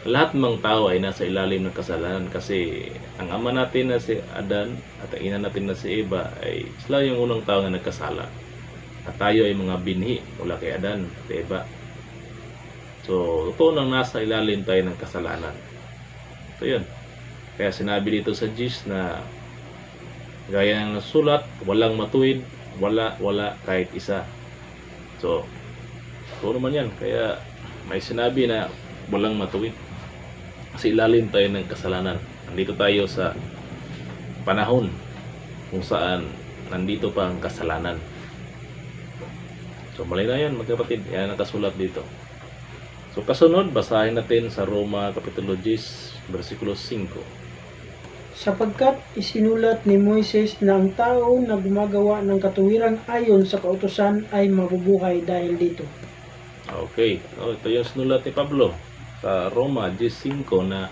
lahat ng tao ay nasa ilalim ng kasalanan, kasi ang ama natin na si Adan at ang ina natin na si Eva ay sila yung unang tao na nagkasala, at tayo ay mga binhi mula kay Adan at Eva. So totoo nang nasa ilalim tayo ng kasalanan. So yun, kaya sinabi dito sa Gis na gaya ng nasulat, walang matuwid, wala kahit isa. So ito naman yan, kaya may sinabi na walang matuwid, kasi ilalim tayo ng kasalanan. Nandito tayo sa panahon kung saan nandito pa ang kasalanan. So malinaw yan mga kapatid, yan nakasulat dito. So kasunod, basahin natin sa Roma kapitulo 10 versikulo 5. Sapagkat isinulat ni Moises na ang tao na gumagawa ng katuwiran ayon sa kautusan ay mabubuhay dahil dito. Okay, ito yung sinulat ni Pablo sa Roma 10:5 na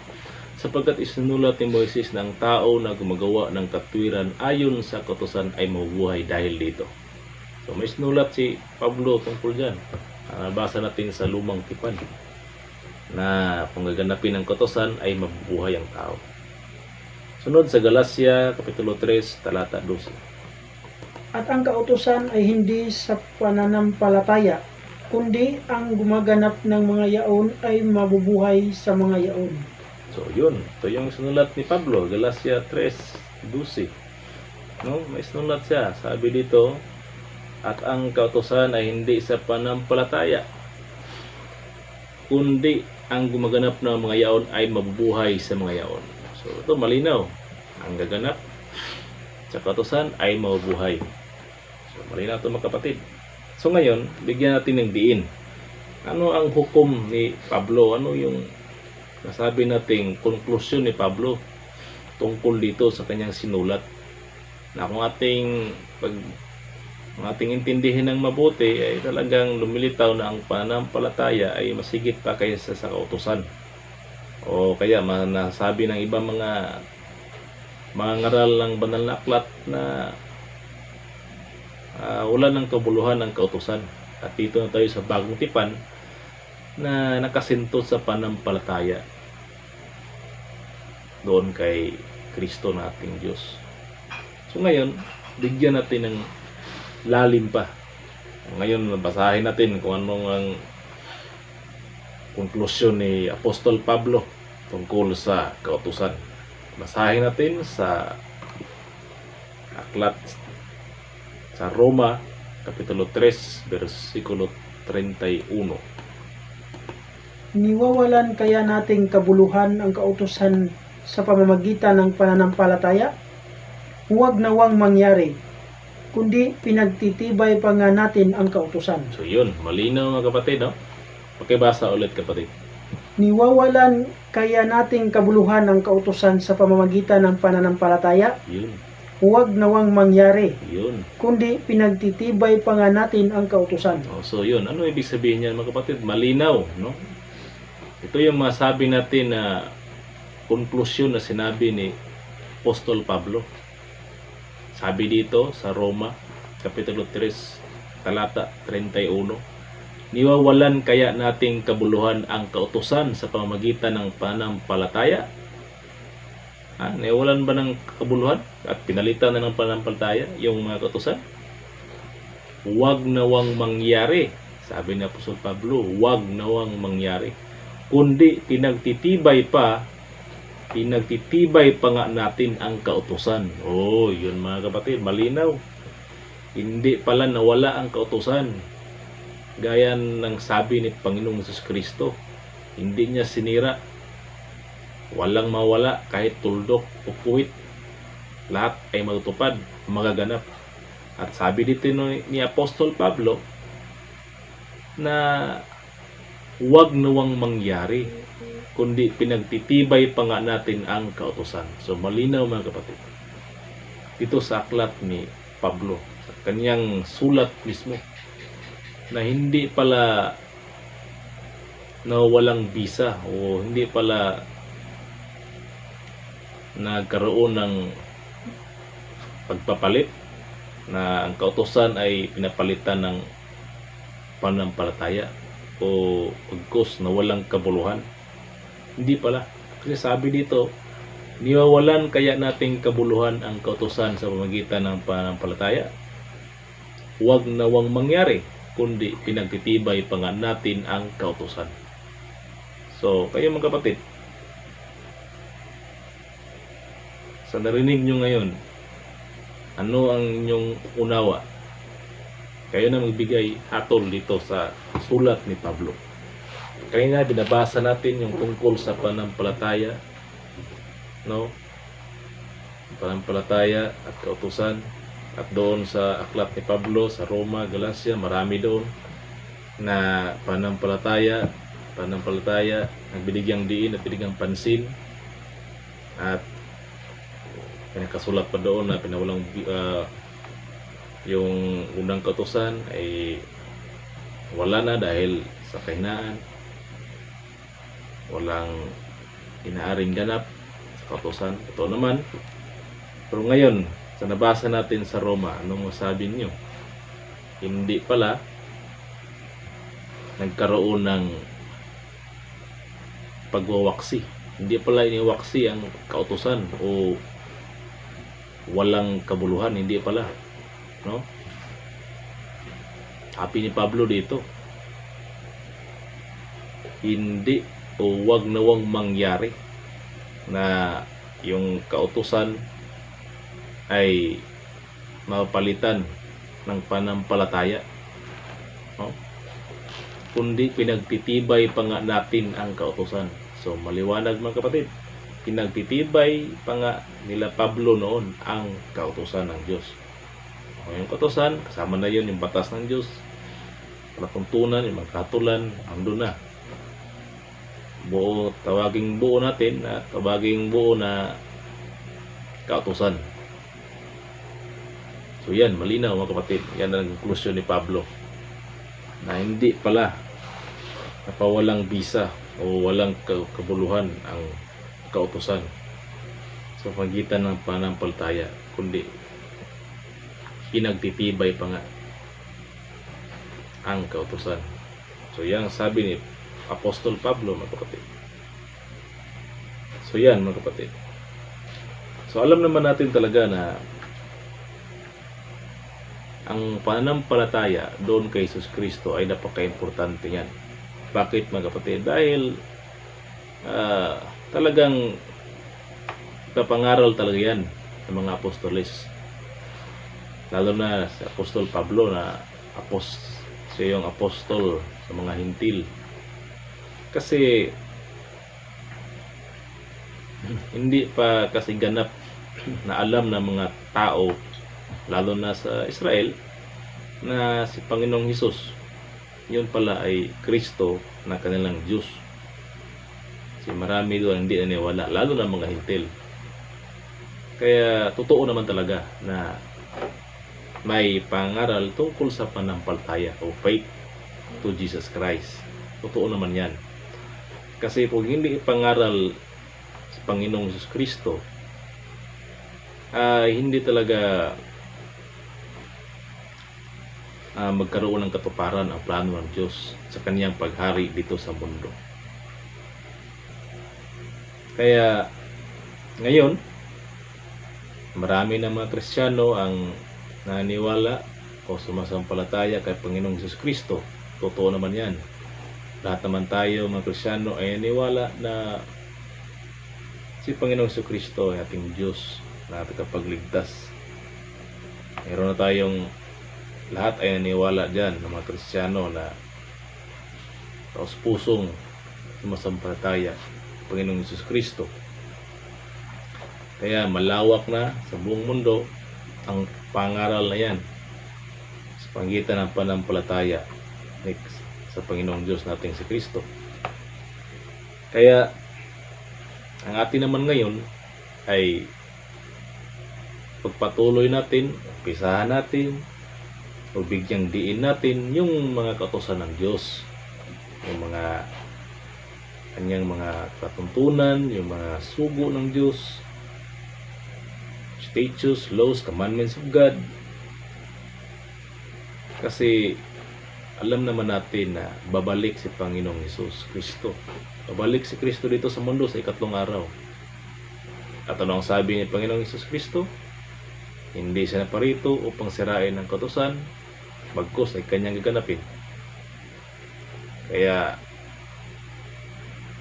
sapagkat isinulat ni Moises na ang tao na gumagawa ng katuwiran ayon sa kautusan ay mabubuhay dahil dito. So may sinulat si Pablo tungkol dyan. Nabasa natin sa Lumang Tipan na kung gaganapin ng kautusan ay mabubuhay ang tao. Sunod sa Galacia kapitulo 3 talata 12. At ang kautusan ay hindi sa pananampalataya, kundi ang gumaganap ng mga yaon ay mabubuhay sa mga yaon. So yun, ito yung sinulat ni Pablo, Galacia 3:12. No, may sinulat siya. Sabi dito, at ang kautusan ay hindi sa pananampalataya, kundi ang gumaganap ng mga yaon ay mabubuhay sa mga yaon. So ito malinaw, ang gaganap sa kautusan ay mabubuhay. So malinaw ito mga kapatid. So ngayon, bigyan natin ng diin. Ano ang hukom ni Pablo? Ano yung nasabi nating konklusyon ni Pablo tungkol dito sa kanyang sinulat? Na kung ating intindihin ng mabuti ay talagang lumilitaw na ang pananampalataya ay masigit pa kaysa sa kautusan. O kaya nasabi ng ibang mga ngaral ng banal na aklat na wala ng kabuluhan ng kautusan. At dito na tayo sa bagong tipan na nakasinto sa panampalataya doon kay Kristo na ating Diyos. So ngayon, bigyan natin ng lalim pa. Ngayon, basahin natin kung anong ang konklusyon ni Apostol Pablo tungkol sa kautusan. Basahin natin sa aklat sa Roma, Kapitulo 3, versikulo 31. Niwawalan kaya nating kabuluhan ang kautusan sa pamamagitan ng pananampalataya? Huwag nawang mangyari, kundi pinagtitibay pa nga natin ang kautusan. So yun, malinaw mga kapatid, no? Pakibasa ulit kapatid. Niwawalan kaya nating kabuluhan ang kautusan sa pamamagitan ng pananampalataya? Yun, Huwag nawang mangyari, yun. kundi pinagtitibay pa nga natin ang kautusan. So yun, ano ibig sabihin niyan mga kapatid? Malinaw, no? Ito yung masabi natin na konklusyon na sinabi ni Apostol Pablo. Sabi dito sa Roma, Kapitulo 3, talata 31, niwawalan kaya nating kabuluhan ang kautusan sa pamamagitan ng pananampalataya? Niwawalan ba ng kabuluhan at pinalitan na ng pananampalataya yung mga kautusan? Huwag nawang mangyari, sabi ni Apostol Pablo, huwag nawang mangyari, kundi pinagtitibay pa nga natin ang kautusan. Oh, yun mga kapatid, malinaw. Hindi pala nawala ang kautusan. Gaya ng sabi ni Panginoong Hesus Kristo, hindi niya sinira. Walang mawala kahit tuldok o puwit. Lahat ay matutupad, magaganap. At sabi dito ni Apostol Pablo na huwag nawang mangyari, kundi pinagtitibay pa nga natin ang kautusan. So malinaw mga kapatid. Dito sa aklat ni Pablo, sa kanyang sulat mismo, na hindi pala nawalang bisa o hindi pala nagkaroon ng pagpapalit, na ang kautusan ay pinapalitan ng pananampalataya o pagkos na walang kabuluhan. Hindi pala. Kasi sabi dito, niwawalan kaya nating kabuluhan ang kautusan sa pamamagitan ng pananampalataya? Huwag nawang mangyari, kundi pinagtitibay pa nga natin ang kautusan. So, kayo mga kapatid, sa narinig nyo ngayon, ano ang inyong unawa? Kayo na magbigay hatol dito sa sulat ni Pablo. Kaya nga binabasa natin yung tungkol sa pananampalataya, no? Pananampalataya at kautusan. At doon sa aklat ni Pablo sa Roma, Galacia, marami doon na pananampalataya, nagbinigyang diin at binigyang pansin. At pinakasulat pa doon na pinawalang yung unang kautusan ay wala na dahil sa kahinaan, walang inaaring ganap sa kautusan. Ito naman. Pero ngayon, sa nabasa natin sa Roma, anong masabi niyo? Hindi pala nagkaroon ng pagwawaksi. Hindi pala iniwaksi ang kautusan o walang kabuluhan. Hindi pala, no? Sabi ni Pablo dito, hindi o wag nawang mangyari na yung kautusan ay mapalitan ng pananampalataya, no? Kundi pinagtitibay pa nga natin ang kautusan. So maliwanag mga kapatid, pinagtitibay pa nga nila Pablo noon ang kautusan ng Diyos. Yung kautusan, kasama na yun yung batas ng Diyos, palatuntunan, yung mga katulan, andun na. Tawaging buo natin at tawaging buo na kautusan. So yan, malinaw mga kapatid. Yan ang konklusyon ni Pablo, na hindi pala napawalang bisa o walang kabuluhan ang kautusan sa pagitan ng pananampalataya, kundi pinagtitibay pa nga ang kautusan. So yan sabi ni Apostol Pablo mga kapatid. So yan mga kapatid. So alam naman natin talaga na ang pananampalataya doon kay Jesus Kristo ay napaka-importante yan. Bakit mga kapatid? Dahil talagang kapangaral talaga yan ng mga apostoles. Lalo na si Apostol Pablo na siya yung apostol sa mga hintil. Kasi hindi pa kasi ganap na alam ng mga tao, lalo na sa Israel, na si Panginoong Hesus yun pala ay Kristo na kanilang Diyos. Si marami doon hindi naniwala, lalo na mga hintil. Kaya totoo naman talaga na may pangaral tungkol sa panampalataya o faith to Jesus Christ. Totoo naman yan. Kasi kung hindi ipangaral sa Panginoong Jesus Kristo, hindi talaga magkaroon ng katuparan ang plano ng Diyos sa kaniyang paghari dito sa mundo. Kaya ngayon, marami na mga Kristiyano ang naniniwala o sumasampalataya kay Panginoong Hesus Kristo. Totoo naman yan. Lahat naman tayo mga Kristiyano ay naniniwala na si Panginoong Hesus Kristo ay ating Diyos na tagapagligtas. Mayroon na tayong lahat ay naniniwala dyan ng mga Kristiyano na taos pusong sumasampalataya kay Panginoong Hesus Kristo. Kaya malawak na sa buong mundo ang pangaral na yan sa pagitan ng panampalataya sa Panginoong Diyos nating si Kristo. Kaya ang atin naman ngayon ay pagpatuloy natin, umpisahan natin, o bigyang diin natin yung mga kautusan ng Diyos, yung mga kanyang mga katuntunan, yung mga sugo ng Diyos, statutes, laws, commandments of God. Kasi alam naman natin na babalik si Panginoong Hesus Kristo. Babalik si Kristo dito sa mundo sa ikatlong araw. At ano ang sabi ni Panginoong Hesus Kristo? Hindi siya naparito upang sirain ang kautusan, bagkus ay kanyang gaganapin. Kaya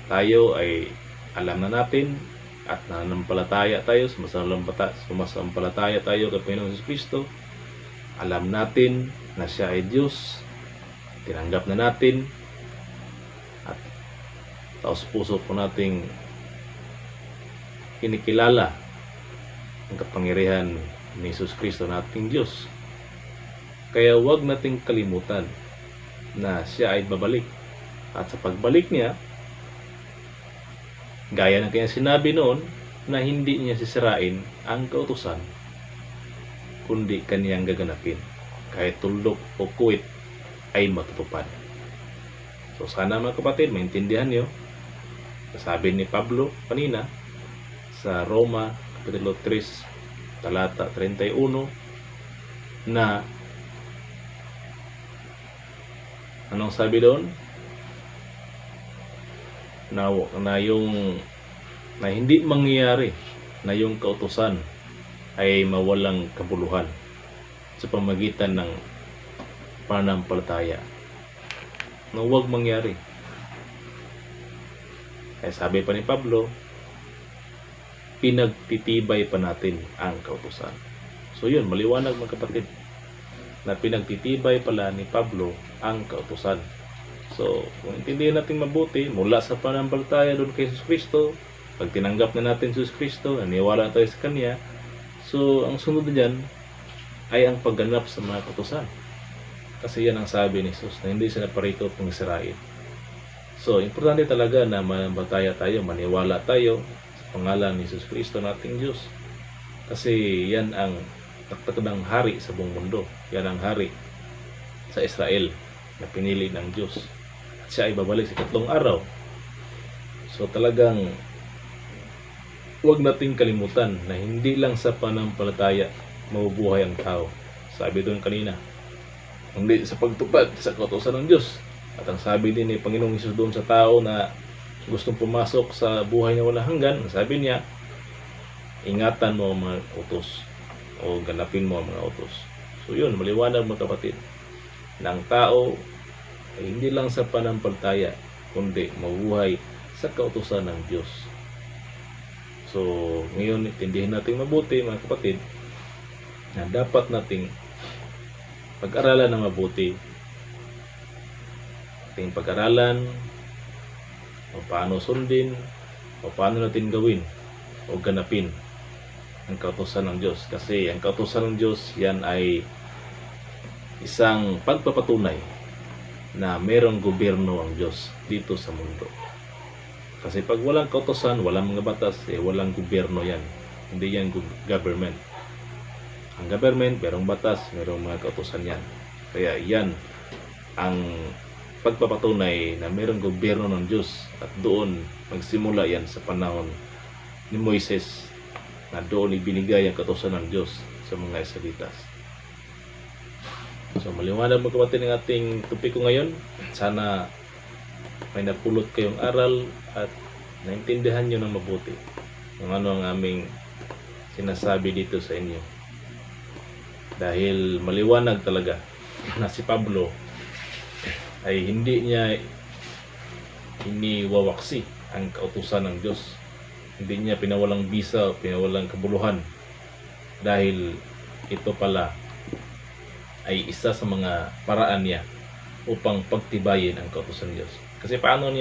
tayo ay alam na natin at nananampalataya tayo, sumasampalataya tayo kay Panginoong Hesus Kristo. Alam natin na siya ay Diyos, tinanggap na natin, at taos puso po nating kinikilala ang kapangyarihan ni Hesus Kristo na ating Diyos. Kaya huwag nating kalimutan na siya ay babalik, at sa pagbalik niya, gaya ng kanyang sinabi noon, na hindi niya sisirain ang kautusan, kundi kaniyang gaganapin. Kahit tuldok o kuwit ay matutupad. So sana mga kapatid, maintindihan niyo. Sabi ni Pablo kanina sa Roma Kapitulo 3, talata 31, na anong sabi doon? Na hindi mangyayari na yung kautusan ay mawalang kabuluhan sa pamagitan ng pananampalataya. Na huwag mangyari. Kaya sabi pa ni Pablo, pinagtitibay pa natin ang kautusan. So yun, maliwanag mga kapatid, na pinagtitibay pala ni Pablo ang kautusan. So, kung intindihin natin mabuti, mula sa pananampalataya doon kay Jesus Kristo, pag tinanggap na natin Jesus Kristo, naniwala tayo sa Kanya, so ang sunod dyan ay ang pagganap sa mga kautusan. Kasi yan ang sabi ni Jesus, na hindi siya naparito upang sirain. So, importante talaga na mananampalataya tayo, maniwala tayo sa pangalan ni Jesus Kristo nating Diyos. Kasi yan ang takdang hari sa buong mundo. Yan ang hari sa Israel na pinili ng Diyos. At siya ay babalik sa ikatlong araw. So talagang huwag nating kalimutan na hindi lang sa pananampalataya mabubuhay ang tao. Sabi doon kanina, hindi sa pagtupad sa kautusan ng Diyos. At ang sabi din ni Panginoong Hesus doon sa tao na gustong pumasok sa buhay na walang hanggan, sabi niya, ingatan mo ang mga utos o ganapin mo ang mga utos. So So yun, maliwanag mga kapatid, na ang tao ay hindi lang sa pananampalataya, kundi mabuhay sa kautusan ng Diyos. So ngayon, intindihin natin mabuti mga kapatid, na dapat nating pag-aralan na mabuti, ating pag-aralan o paano sundin o paano natin gawin o ganapin ang kautusan ng Diyos. Kasi ang kautusan ng Diyos, yan ay isang pagpapatunay na mayroong gobyerno ang Diyos dito sa mundo. Kasi pag walang kautusan, walang mga batas, walang gobyerno yan. Hindi yan government. Ang government, mayroong batas, mayroong mga kautusan yan. Kaya yan ang pagpapatunay na mayroong gobyerno ng Diyos, at doon magsimula yan sa panahon ni Moises, na doon ibinigay ang kautusan ng Diyos sa mga Israelitas. So maliwanag mga kapatid ng ating topiko ngayon. Sana may napulot kayong aral at naintindihan nyo ng mabuti kung ano ang aming sinasabi dito sa inyo. Dahil maliwanag talaga na si Pablo ay hindi niya iniwawaksi ang kautusan ng Diyos. Hindi niya pinawalang bisa o pinawalang kabuluhan, dahil ito pala ay isa sa mga paraan niya upang pagtibayin ang kautusan ng Diyos. Kasi paano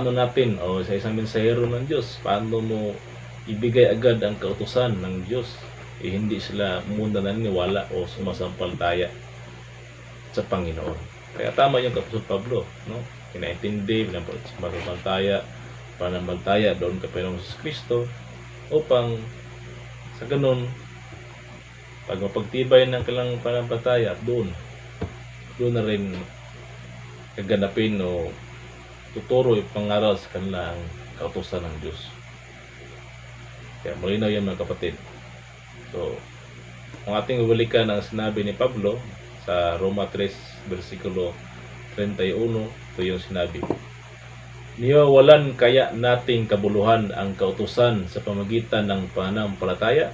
natin o sa isang mensahero ng Diyos, paano mo ibigay agad ang kautusan ng Diyos? Hindi sila muna naniniwala o sumasampalataya sa Panginoon. Kaya tama yung Apostol Pablo, no? Kinaintindi, pananampalataya doon kay Panginoong Kristo, upang sa ganun, pag mapagtibay ng kailang pananampalataya, doon na rin kaganapin o tuturo ipangaral sa kanilang kautusan ng Diyos. Kaya malinaw yan mga kapatid. So, ang ating balikan ang sinabi ni Pablo sa Roma 3, versikulo 31, ito yung sinabi: niwawalan kaya nating kabuluhan ang kautusan sa pamagitan ng pananampalataya?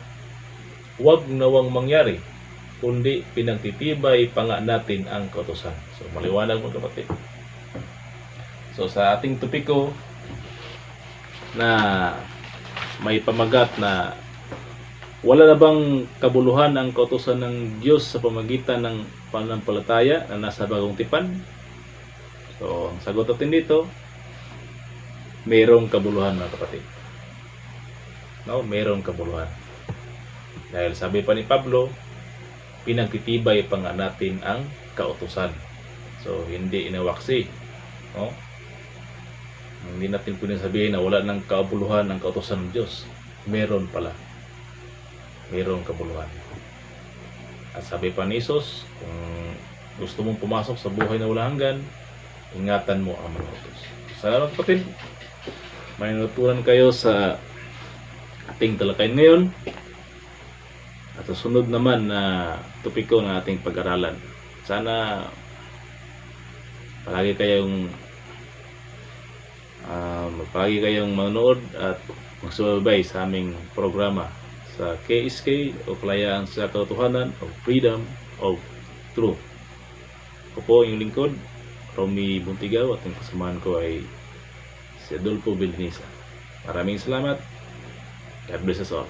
Huwag nawang mangyari, kundi pinagtitibay pa nga natin ang kautusan. So, maliwanag mga kapatid. So, sa ating topiko na may pamagat na wala na bang kabuluhan ang kautusan ng Diyos sa pamagitan ng pananampalataya na nasa bagong tipan? So, ang sagot natin dito, mayroong kabuluhan mga kapatid. No, mayroong kabuluhan. Dahil sabi pa ni Pablo, pinagtitibay pa nga natin ang kautusan. So, hindi inawaksi. No? Hindi natin pwedeng sabihin na wala ng kabuluhan ang kautusan ng Diyos. Meron pala. Mayroong kabuluhan. At sabi pa ni Jesus, kung gusto mong pumasok sa buhay na walang hanggan, ingatan mo ang mga utos. Salamat kapatid. May natutunan kayo sa ating talakayan ngayon. At susunod naman na topiko ng ating pag-aralan. Sana palagi kayong manood at magsubaybay sa aming programa sa KSK o Kalayaan sa Katotohanan o Freedom of Truth. Ako po yung lingkod, Romy Buntigaw, at ang kasamahan ko ay si Adolfo Villanisa. Maraming salamat. God bless us all.